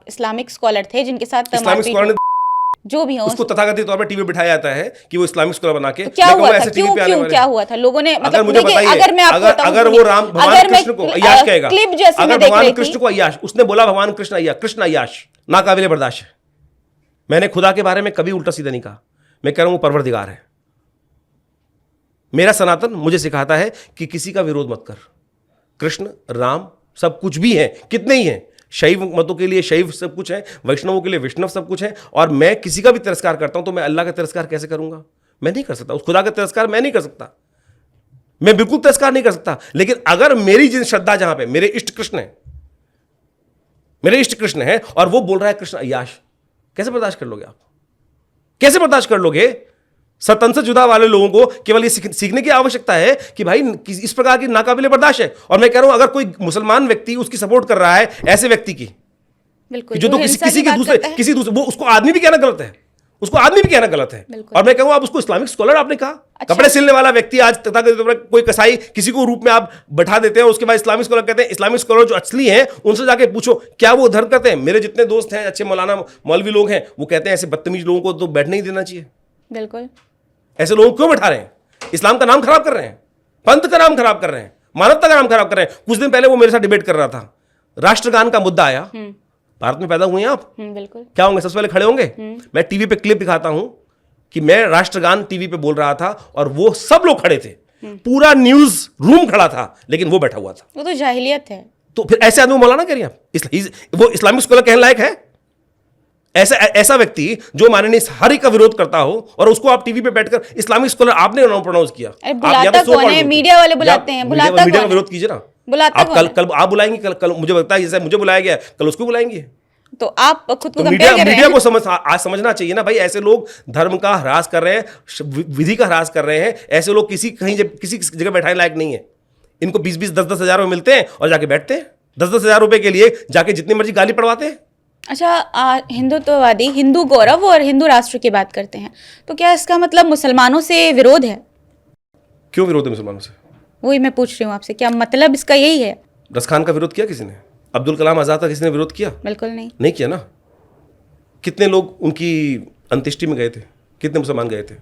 Speaker 3: इस्लामिक स्कॉलर थे जिनके साथ
Speaker 2: इस्लामिक स्कॉलर
Speaker 3: जो भी हो
Speaker 2: उसको तथाकथित तौर पर टीवी बिठाया जाता है कि वो इस्लामिक स्कॉलर बना के।
Speaker 3: तो क्या हुआ था? क्यों क्या हुआ था? लोगों ने
Speaker 2: मतलब मुझे बताइए, अगर वो राम भगवान कृष्ण को अय्याश कहेगा, अगर भगवान कृष्ण को अय्याश, उसने बोला भगवान कृष्ण अय्याश, ना काबिले बर्दाश्त है। मैंने खुदा के बारे में कभी उल्टा सीधा नहीं कहा, मैं कह रहा हूं वो परवरदिगार है। मेरा सनातन मुझे सिखाता है कि किसी का विरोध मत कर। कृष्ण, राम सब कुछ भी है, कितने ही हैं। शैव मतों के लिए शैव सब कुछ है, वैष्णवों के लिए वैष्णव सब कुछ है। और मैं किसी का भी तिरस्कार करता हूं तो मैं अल्लाह का तिरस्कार कैसे करूंगा? मैं नहीं कर सकता। उस खुदा का तिरस्कार मैं नहीं कर सकता, मैं बिल्कुल तिरस्कार नहीं कर सकता। लेकिन अगर मेरी जिन श्रद्धा, जहां पे मेरे इष्ट कृष्ण है, मेरे इष्ट कृष्ण है, और वो बोल रहा है कृष्ण अय्याश, कैसे बर्दाश्त कर लोगे आप? कैसे बर्दाश्त कर लोगे? सतन से जुदा वाले लोगों को केवल ये सीखने की आवश्यकता है कि भाई इस प्रकार की नाकाबिले बर्दाश्त है। और मैं कह रहा हूं अगर कोई मुसलमान व्यक्ति उसकी सपोर्ट कर रहा है, ऐसे व्यक्ति की,
Speaker 3: बिल्कुल,
Speaker 2: जो तो किसी दूसरे वो, उसको आदमी भी कहना गलत है, उसको आदमी भी कहना गलत है। और मैं कहूं आप उसको इस्लामिक स्कॉलर आपने कहा। अच्छा। कपड़े सिलने वाला व्यक्ति आज तथाकथित कोई कसाई किसी को रूप में आप बैठा देते हैं, उसके बाद इस्लामिक स्कॉलर कहते हैं। इस्लामिक स्कॉलर जो असली हैं उनसे जाके पूछो क्या वो धर्म करते हैं। मेरे जितने दोस्त हैं, अच्छे मौलाना मौलवी लोग हैं, वो कहते हैं ऐसे बदतमीज लोगों को तो बैठने ही देना चाहिए।
Speaker 3: बिल्कुल,
Speaker 2: ऐसे लोगों को क्यों बैठा रहे हैं? इस्लाम का नाम खराब कर रहे हैं, पंथ का नाम खराब कर रहे हैं, मानवता का नाम खराब कर रहे हैं। कुछ दिन पहले वो मेरे साथ डिबेट कर रहा था, राष्ट्रगान का मुद्दा आया। भारत में पैदा हुए हैं आप,
Speaker 3: बिल्कुल,
Speaker 2: क्या होंगे? सबसे पहले खड़े होंगे। मैं टीवी पे क्लिप दिखाता हूं कि मैं राष्ट्रगान टीवी पे बोल रहा था और वो सब लोग खड़े थे, पूरा न्यूज रूम खड़ा था, लेकिन वो बैठा हुआ था।
Speaker 3: वो तो जाहिलियत है।
Speaker 2: तो फिर ऐसे आदमी मौलाना कह रही आप? वो इस्लामिक स्कॉलर कहने लायक है? ऐसा व्यक्ति जो माननीय हरि का विरोध करता हो और उसको आप टीवी पे बैठकर इस्लामिक स्कॉलर आपने प्रोनाउंस किया।
Speaker 3: बुलाता कौन है? मीडिया वाले बुलाते हैं। बुलाता
Speaker 2: मीडिया का विरोध कीजिए ना।
Speaker 3: बुलाता
Speaker 2: कल आप बुलाएंगे, कल मुझे लगता है जैसे मुझे बुलाया गया, कल उसको बुलाएंगे।
Speaker 3: तो आप खुद को
Speaker 2: कंपेयर कर रहे हैं। मीडिया को आज समझना चाहिए ना भाई, ऐसे लोग धर्म का ह्रास कर रहे हैं, विधि का ह्रास कर रहे हैं। ऐसे लोग किसी जगह बैठाने लायक नहीं है। इनको 20-20, 10-10 हजार रुपए मिलते हैं और जाके बैठते हैं। 10-10 हजार रुपए के लिए जाके जितनी मर्जी गाली पड़वाते हैं।
Speaker 3: अच्छा, हिंदुत्ववादी हिंदू गौरव और हिंदू राष्ट्र की बात करते हैं, तो क्या इसका मतलब मुसलमानों से विरोध है?
Speaker 2: क्यों विरोध है मुसलमानों से?
Speaker 3: वही मैं पूछ रही हूँ आपसे, क्या मतलब इसका यही है?
Speaker 2: रस खान का विरोध किया किसी ने? अब्दुल कलाम आजाद का किसी ने विरोध किया?
Speaker 3: बिल्कुल नहीं
Speaker 2: किया ना। कितने लोग उनकी अंत्येष्टि में गए थे? कितने मुसलमान गए थे?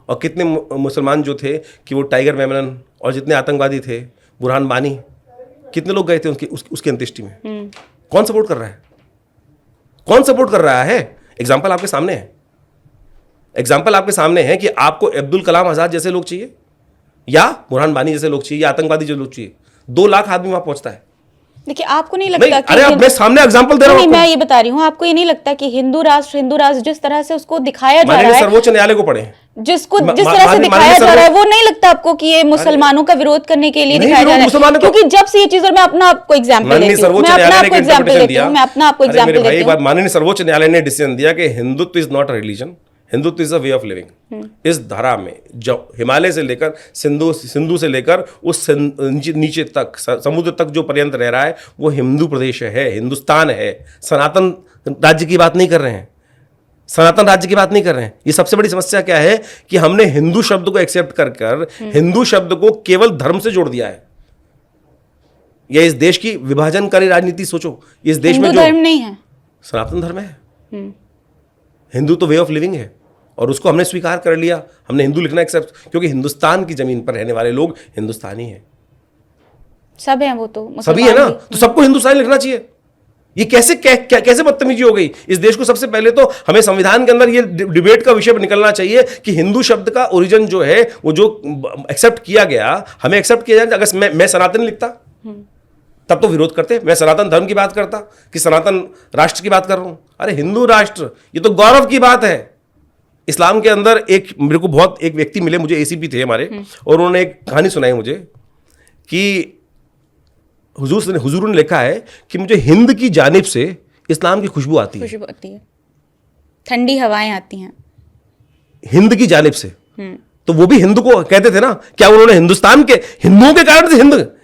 Speaker 2: और कितने मुसलमान जो थे कि वो टाइगर मेमन और जितने आतंकवादी थे, बुरहान बानी, कितने लोग गए थे उसकी अंत्येष्टि में? कौन सपोर्ट कर रहा है? कौन सपोर्ट कर रहा है? एग्जाम्पल आपके सामने है। एग्जाम्पल आपके सामने है कि आपको अब्दुल कलाम आजाद जैसे लोग चाहिए या बुरहान बानी जैसे लोग चाहिए या आतंकवादी जो लोग चाहिए? 2 लाख आदमी वहां पहुंचता है।
Speaker 3: देखिए, आपको नहीं लगता कि
Speaker 2: अरे मैं सामने एग्जांपल दे रहा हूं।
Speaker 3: मैं ये बता रही हूँ, आपको ये नहीं लगता कि हिंदू राष्ट्र जिस तरह से उसको दिखाया जा रहा है,
Speaker 2: सर्वोच्च न्यायालय को पढ़े,
Speaker 3: जिस तरह से दिखाया जा रहा है, वो नहीं लगता आपको कि ये मुसलमानों का विरोध करने के लिए दिखाया जा रहा है? क्योंकि जब से ये चीज, और मैं अपना आपको एग्जांपल देती हूँ,
Speaker 2: माननीय सर्वोच्च न्यायालय ने डिसीजन दिया कि Hindutva is not a religion, Hindutva is a way of living. इस धारा में जो हिमालय से लेकर सिंधु से लेकर उस नीचे तक समुद्र तक जो पर्यंत रह रहा है वो हिंदू प्रदेश है, हिंदुस्तान है। सनातन राज्य की बात नहीं कर रहे हैं, सनातन राज्य की बात नहीं कर रहे हैं। ये सबसे बड़ी समस्या क्या है कि हमने हिंदू शब्द को एक्सेप्ट कर हिंदू शब्द को केवल धर्म से जोड़ दिया है। ये इस देश की विभाजनकारी राजनीति सोचो, इस देश में जो
Speaker 3: धर्म नहीं है,
Speaker 2: सनातन धर्म है। हिंदू तो वे ऑफ लिविंग है और उसको हमने स्वीकार कर लिया, हमने हिंदू लिखना एक्सेप्ट, क्योंकि हिंदुस्तान की ज़मीन पर रहने वाले लोग हिंदुस्तानी हैं,
Speaker 3: सब हैं वो तो,
Speaker 2: सभी है ना,
Speaker 3: मुसलमान भी।
Speaker 2: तो सबको हिंदुस्तानी लिखना चाहिए। ये कैसे बदतमीजी हो गई इस देश को? सबसे पहले तो हमें संविधान के अंदर ये डिबेट का विषय निकलना चाहिए कि हिंदू शब्द का ओरिजिन जो है वो जो एक्सेप्ट किया गया, हमें एक्सेप्ट किया जाए। अगर मैं सनातन लिखता तब तो विरोध करते, मैं सनातन धर्म की बात करता कि सनातन राष्ट्र की बात कर रहा हूं। अरे हिंदू राष्ट्र, ये तो गौरव की बात है। इस्लाम के अंदर मेरे को बहुत एक व्यक्ति मिले, मुझे एसीपी थे हमारे, और उन्होंने एक कहानी सुनाई मुझे कि हुजूर ने लिखा है कि मुझे हिंद की जानिब से इस्लाम की खुशबू आती है,
Speaker 3: खुशबू आती है, ठंडी हवाएं आती हैं
Speaker 2: हिंद की जानिब से। तो वो भी हिंद को कहते थे ना, क्या उन्होंने हिंदुस्तान के हिंदुओं के कारण से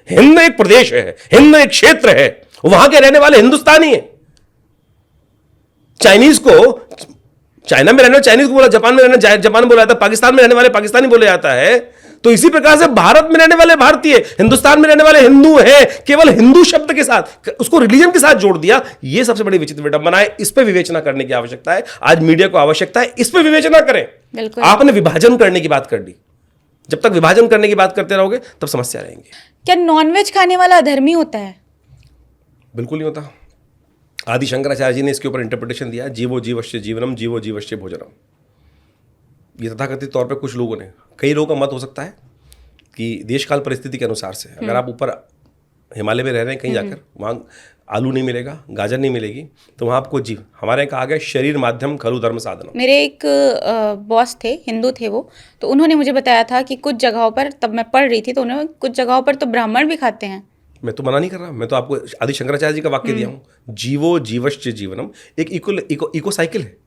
Speaker 2: हिंद एक प्रदेश है, हिंद एक क्षेत्र है, वहां के रहने वाले हिंदुस्तानी है। चाइनीज को चाइना में रहने वाले चाइनीज को बोला, जापान में रहने जापान बोला जाता है, पाकिस्तान में रहने वाले पाकिस्तानी बोला जाता है। तो इसी प्रकार से भारत में रहने वाले भारतीय, हिंदुस्तान में रहने वाले हिंदू हैं, केवल हिंदू शब्द के साथ उसको रिलीजन के साथ जोड़ दिया। ये सबसे बड़ी विचित्र विडंबना है। इस पर विवेचना करने की आवश्यकता है, आज मीडिया को आवश्यकता है, इस पर विवेचना करें।
Speaker 3: बिल्कुल।
Speaker 2: आपने विभाजन करने की बात कर दी, जब तक विभाजन करने की बात करते रहोगे तब समस्या रहेंगी।
Speaker 3: क्या नॉनवेज खाने वाला अधर्मी होता है?
Speaker 2: बिल्कुल नहीं होता। आदि शंकराचार्य जी ने इसके ऊपर इंटरप्रिटेशन दिया, जीवो जीवश्य जीवनम, जीवो जीवश्य भोजनम। ये तथाकथित तौर पे कुछ लोगों ने, कई लोगों का मत हो सकता है कि देशकाल परिस्थिति के अनुसार से, अगर आप ऊपर हिमालय में रह रहे हैं कहीं जाकर, वहाँ आलू नहीं मिलेगा, गाजर नहीं मिलेगी, तो वहाँ आपको हमारे यहाँ कहा गया शरीर माध्यम खलु धर्म साधनम।
Speaker 3: मेरे एक बॉस थे, हिंदू थे वो, तो उन्होंने मुझे बताया था कि कुछ जगहों पर, तब मैं पढ़ रही थी, तो उन्होंने कुछ जगहों पर तो ब्राह्मण भी खाते हैं।
Speaker 2: मैं तो मना नहीं कर रहा, मैं तो आपको आदि शंकराचार्य जी का वाक्य दिया हूँ, जीवो जीवश्च जीवनम। एक इको साइकिल है,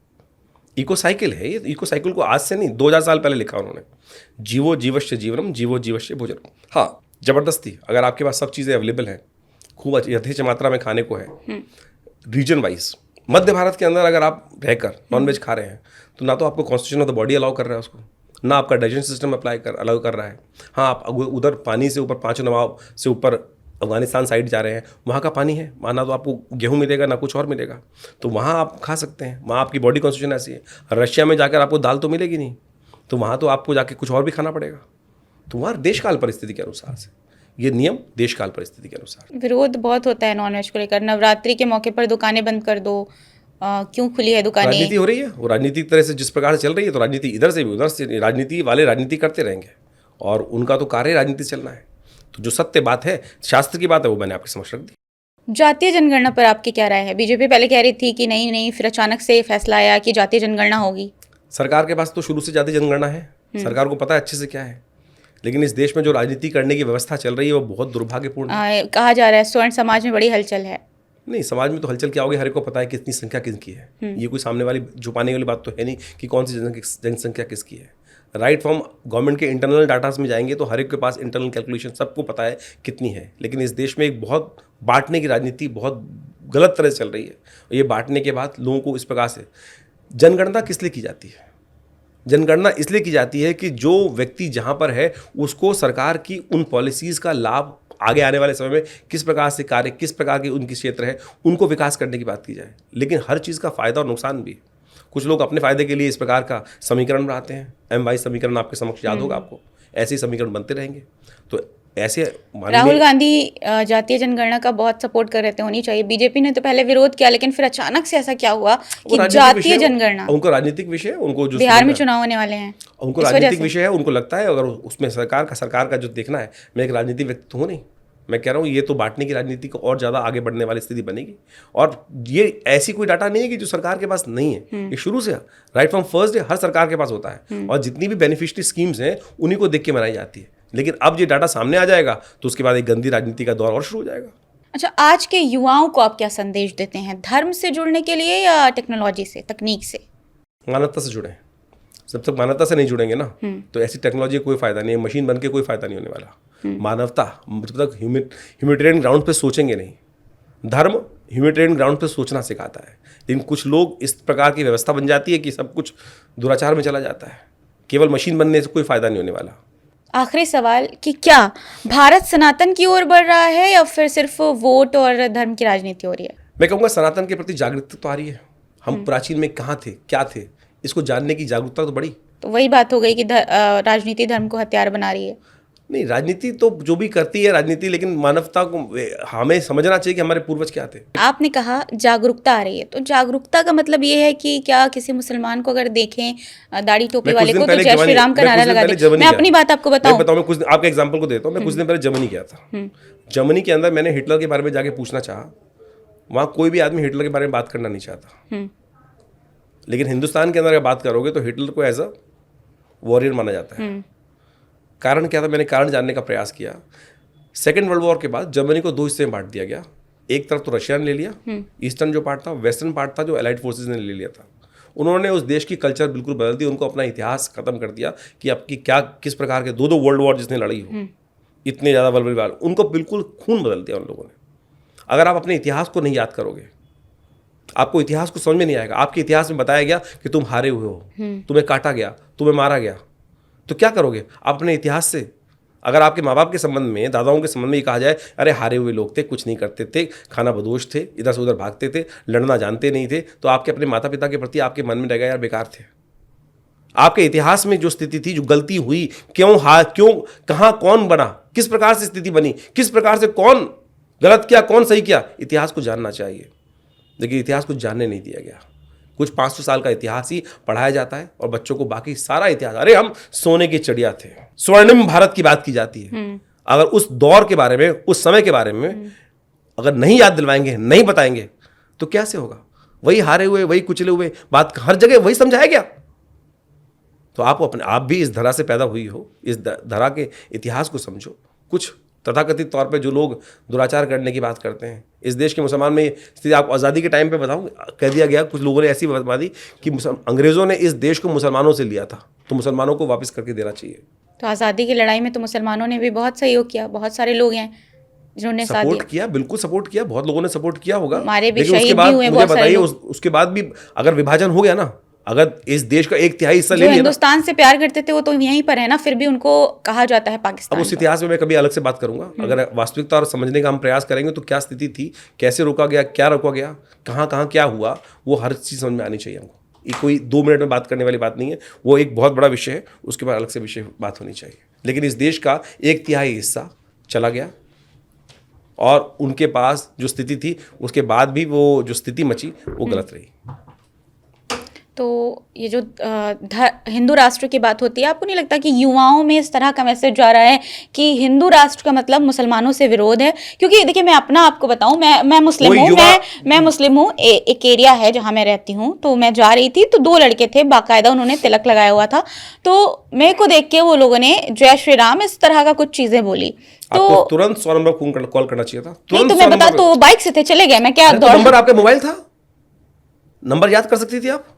Speaker 2: इको साइकिल है ये। इको साइकिल को आज से नहीं, 2000 साल पहले लिखा उन्होंने, जीवो जीवश्च जीवनम, जीवो जीवश्च भोजनम। हाँ, जबरदस्ती अगर आपके पास सब चीज़ें अवेलेबल हैं, खूब यथेच मात्रा में खाने को है, रीजन वाइज, मध्य भारत के अंदर अगर आप रहकर नॉनवेज खा रहे हैं, तो ना तो आपको constitution of the body allow कर रहा है उसको, ना आपका डाइजेशन सिस्टम अलाउ कर रहा है। हाँ, आप उधर पानी से ऊपर, 5 नवाब से ऊपर अफगानिस्तान साइड जा रहे हैं, वहाँ का पानी है, वहाँ ना तो आपको गेहूँ मिलेगा ना कुछ और मिलेगा, तो वहाँ आप खा सकते हैं, वहाँ आपकी बॉडी कॉन्स्टिट्यूशन ऐसी है। रशिया में जाकर आपको दाल तो मिलेगी नहीं, तो वहाँ तो आपको जाके कुछ और भी खाना पड़ेगा। तो वहाँ देशकाल परिस्थिति के अनुसार से ये नियम, देशकाल परिस्थिति के अनुसार।
Speaker 3: विरोध बहुत होता है नॉनवेज को लेकर, नवरात्रि के मौके पर दुकानें बंद कर दो, क्यों खुली है दुकानें?
Speaker 2: राजनीति हो रही है, वो राजनीतिक तरह से जिस प्रकार से चल रही है, तो राजनीति इधर से भी उधर से, राजनीति वाले राजनीति करते रहेंगे, और उनका तो कार्य राजनीति चलना है। तो जो सत्य बात है, शास्त्र की बात है, वो मैंने आपके समक्ष रख दी।
Speaker 3: जातीय जनगणना पर आपकी क्या राय है? बीजेपी पहले कह रही थी कि नहीं, फिर अचानक से फैसला आया कि जातीय जनगणना होगी।
Speaker 2: सरकार के पास तो शुरू से जातीय जनगणना है, सरकार को पता है अच्छे से क्या है, लेकिन इस देश में जो राजनीति करने की व्यवस्था चल रही है वो बहुत दुर्भाग्यपूर्ण है।
Speaker 3: कहा जा रहा है स्वर्ण समाज में बड़ी हलचल है।
Speaker 2: नहीं, समाज में तो हलचल क्या होगी, हर एक को पता है कितनी संख्या किसकी है। ये कोई सामने वाली छुपाने वाली बात तो है नहीं कि कौन सी जनसंख्या किसकी है। राइट फ्रॉम गवर्नमेंट के इंटरनल डाटास में जाएंगे तो हर एक के पास इंटरनल कैलकुलेशन, सबको पता है कितनी है। लेकिन इस देश में एक बहुत बांटने की राजनीति बहुत गलत तरह से चल रही है। ये बांटने के बाद लोगों को इस प्रकार से, जनगणना किस लिए की जाती है? जनगणना इसलिए की जाती है कि जो व्यक्ति जहाँ पर है उसको सरकार की उन पॉलिसीज़ का लाभ आगे आने वाले समय में किस प्रकार से कार्य, किस प्रकार के उनकी क्षेत्र है, उनको विकास करने की बात की जाए। लेकिन हर चीज़ का फ़ायदा और नुकसान भी है। कुछ लोग अपने फ़ायदे के लिए इस प्रकार का समीकरण बनाते हैं, MY समीकरण आपके समक्ष याद होगा आपको, ऐसे ही समीकरण बनते रहेंगे। तो ऐसे
Speaker 3: राहुल गांधी जातीय जनगणना का बहुत सपोर्ट कर रहे थे, होनी चाहिए। बीजेपी ने तो पहले विरोध किया, लेकिन फिर अचानक से ऐसा क्या हुआ कि जातीय जनगणना,
Speaker 2: उनको राजनीतिक विषय है, उनको जो
Speaker 3: बिहार में चुनाव होने वाले हैं,
Speaker 2: उनको राजनीतिक विषय है, उनको लगता है अगर उसमें सरकार का जो देखना है, मैं एक राजनीतिक व्यक्ति तो हूँ नहीं, मैं कह रहा हूँ ये तो बांटने की राजनीति को और ज़्यादा आगे बढ़ने वाली स्थिति बनेगी। और ये ऐसी कोई डाटा नहीं है कि जो सरकार के पास नहीं है, ये शुरू से राइट फ्रॉम फर्स्ट डे हर सरकार के पास होता है, और जितनी भी बेनिफिशियरी स्कीम्स हैं उन्हीं को देख के बनाई जाती है। लेकिन अब ये डाटा सामने आ जाएगा तो उसके बाद एक गंदी राजनीति का दौर और शुरू हो जाएगा।
Speaker 3: अच्छा, आज के युवाओं को आप क्या संदेश देते हैं, धर्म से जुड़ने के लिए या टेक्नोलॉजी से, तकनीक से? मानवता
Speaker 2: से जुड़े। जब तक मानवता से नहीं जुड़ेंगे ना, तो ऐसी टेक्नोलॉजी कोई फायदा नहीं है, मशीन बन के कोई फायदा नहीं होने वाला। मानवता, जब तक ह्यूमैनिटेरियन ग्राउंड पे सोचेंगे नहीं, धर्म ह्यूमैनिटेरियन ग्राउंड पे सोचना सिखाता है। लेकिन कुछ लोग इस प्रकार की व्यवस्था बन जाती है कि सब कुछ दुराचार में चला जाता है। केवल मशीन बनने से कोई फायदा नहीं होने वाला।
Speaker 3: आखिरी सवाल कि क्या भारत सनातन की ओर बढ़ रहा है या फिर सिर्फ वोट और धर्म की राजनीति हो रही है?
Speaker 2: मैं कहूँगा सनातन के प्रति जागरूकता तो आ रही है। हम प्राचीन में कहाँ थे, क्या थे, इसको जानने की जागरूकता तो बढ़ी।
Speaker 3: तो वही बात हो गई कि राजनीति धर्म को हथियार बना रही है।
Speaker 2: नहीं, राजनीति तो जो भी करती है राजनीति, लेकिन मानवता को हमें समझना चाहिए कि हमारे पूर्वज क्या थे।
Speaker 3: आपने कहा जागरूकता आ रही है, तो जागरूकता का मतलब ये है कि क्या किसी मुसलमान को अगर देखें दाढ़ी टोपी वाले को तो जय श्री राम का नारा लगा दे? मैं अपनी बात आपको बताऊं,
Speaker 2: मैं कुछ आपका एग्जांपल को देता हूं। मैं कुछ दिन पहले जर्मनी गया था। जर्मनी के अंदर मैंने हिटलर के बारे में जाके पूछना चाहा। वहां कोई भी आदमी हिटलर के बारे में बात करना नहीं चाहता, लेकिन हिंदुस्तान के अंदर अगर बात करोगे तो हिटलर को एज अ वॉरियर माना जाता है। कारण क्या था? मैंने कारण जानने का प्रयास किया। सेकेंड वर्ल्ड वॉर के बाद जर्मनी को 2 हिस्से में बांट दिया गया। एक तरफ तो रशिया ने ले लिया, ईस्टर्न जो पार्ट था, वेस्टर्न पार्ट था जो अलाइड फोर्सेज ने ले लिया था। उन्होंने उस देश की कल्चर बिल्कुल बदल दी, उनको अपना इतिहास खत्म कर दिया कि आपकी क्या किस प्रकार के 2 वर्ल्ड वॉर जिसने लड़ी हो, इतने ज़्यादा बलबल, उनको बिल्कुल खून बदल दिया उन लोगों ने। अगर आप अपने इतिहास को नहीं याद करोगे, आपको इतिहास को समझ में नहीं आएगा। आपके इतिहास में बताया गया कि तुम हारे हुए हो, तुम्हें काटा गया, तुम्हें मारा गया, तो क्या करोगे आप अपने इतिहास से? अगर आपके माँ बाप के संबंध में, दादाओं के संबंध में ये कहा जाए अरे हारे हुए लोग थे, कुछ नहीं करते थे, खाना बदोश थे, इधर से उधर भागते थे, लड़ना जानते नहीं थे, तो आपके अपने माता पिता के प्रति आपके मन में रहेगा यार बेकार थे। आपके इतिहास में जो स्थिति थी, जो गलती हुई, क्यों, कहाँ, कौन बना, किस प्रकार से स्थिति बनी, किस प्रकार से कौन गलत किया, कौन सही किया, इतिहास को जानना चाहिए। लेकिन इतिहास को जानने नहीं दिया गया। कुछ 500 साल का इतिहास ही पढ़ाया जाता है और बच्चों को बाकी सारा इतिहास, अरे हम सोने की चिड़िया थे, स्वर्णिम भारत की बात की जाती है। अगर उस दौर के बारे में, उस समय के बारे में अगर नहीं याद दिलवाएंगे, नहीं बताएंगे, तो कैसे होगा? वही हारे हुए, वही कुचले हुए, बात हर जगह वही समझाया गया। तो आप भी इस धरा से पैदा हुई हो, इस धरा के इतिहास को समझो। कुछ तथाकथित तौर पे जो लोग दुराचार करने की बात करते हैं, इस देश के मुसलमान में स्थिति आप आज़ादी के टाइम पे बताऊं, कह दिया गया, कुछ लोगों ने ऐसी बात दी कि अंग्रेज़ों ने इस देश को मुसलमानों से लिया था, तो मुसलमानों को वापस करके देना चाहिए।
Speaker 3: तो आज़ादी की लड़ाई में तो मुसलमानों ने भी बहुत सहयोग किया, बहुत सारे लोग हैं जिन्होंने
Speaker 2: सपोर्ट किया, बिल्कुल सपोर्ट किया, बहुत लोगों ने सपोर्ट किया होगा।
Speaker 3: हमारे भी
Speaker 2: लेकिन उसके बाद मुझे बताइए, उसके बाद भी अगर विभाजन हो गया ना, अगर इस देश का 1/3 हिस्सा ले लिया,
Speaker 3: हिंदुस्तान से प्यार करते थे वो तो यहीं पर है ना, फिर भी उनको कहा जाता है पाकिस्तान।
Speaker 2: अब उस इतिहास में मैं कभी अलग से बात करूंगा। अगर वास्तविकता और समझने का हम प्रयास करेंगे तो क्या स्थिति थी, कैसे रोका गया, क्या रोका गया, कहाँ कहाँ क्या हुआ, वो हर चीज़ समझ में आनी चाहिए हमको। ये कोई 2 मिनट में बात करने वाली बात नहीं है, वो एक बहुत बड़ा विषय है, उसके बाद अलग से विषय बात होनी चाहिए। लेकिन इस देश का 1/3 हिस्सा चला गया और उनके पास जो स्थिति थी, उसके बाद भी वो जो स्थिति मची वो गलत रही।
Speaker 3: तो ये जो हिंदू राष्ट्र की बात होती है, आपको नहीं लगता कि युवाओं में इस तरह का मैसेज जा रहा है कि हिंदू राष्ट्र का मतलब मुसलमानों से विरोध है? क्योंकि देखिए, मैं अपना आपको बताऊं, मैं मुस्लिम हूँ, मैं मुस्लिम हूँ। एक एरिया है जहाँ मैं रहती हूँ, तो मैं जा रही थी तो 2 लड़के थे, बाकायदा उन्होंने तिलक लगाया हुआ था, तो मेरे को देख के वो लोगों ने जय श्री राम इस तरह का कुछ चीजें बोली।
Speaker 2: तो तुरंत 100 नंबर कॉल करना चाहिए था।
Speaker 3: नहीं तो मैं बता, तो बाइक से थे, चले गए, मैं क्या
Speaker 2: नंबर आपके मोबाइल था, नंबर याद कर सकती थी आप।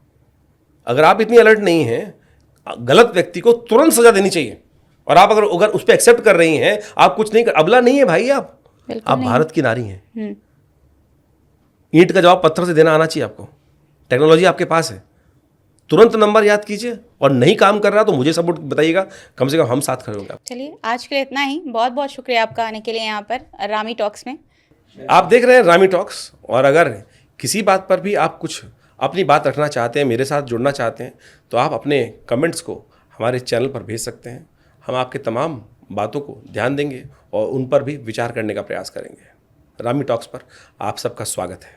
Speaker 2: अगर आप इतनी अलर्ट नहीं हैं, गलत व्यक्ति को तुरंत सजा देनी चाहिए। और आप अगर उस पर एक्सेप्ट कर रही हैं, आप कुछ नहीं कर, अबला नहीं है भाई, आप भारत की नारी हैं। ईंट का जवाब पत्थर से देना आना चाहिए आपको। टेक्नोलॉजी आपके पास है, तुरंत नंबर याद कीजिए। और नहीं काम कर रहा तो मुझे सपोर्ट बताइएगा, कम से कम हम साथ खड़े होंगे।
Speaker 3: चलिए, आज के लिए इतना ही। बहुत बहुत शुक्रिया आपका आने के लिए यहाँ पर रामी टॉक्स में।
Speaker 2: आप देख रहे हैं रामी टॉक्स, और अगर किसी बात पर भी आप कुछ अपनी बात रखना चाहते हैं, मेरे साथ जुड़ना चाहते हैं, तो आप अपने कमेंट्स को हमारे चैनल पर भेज सकते हैं। हम आपके तमाम बातों को ध्यान देंगे और उन पर भी विचार करने का प्रयास करेंगे। रामी टॉक्स पर आप सबका स्वागत है।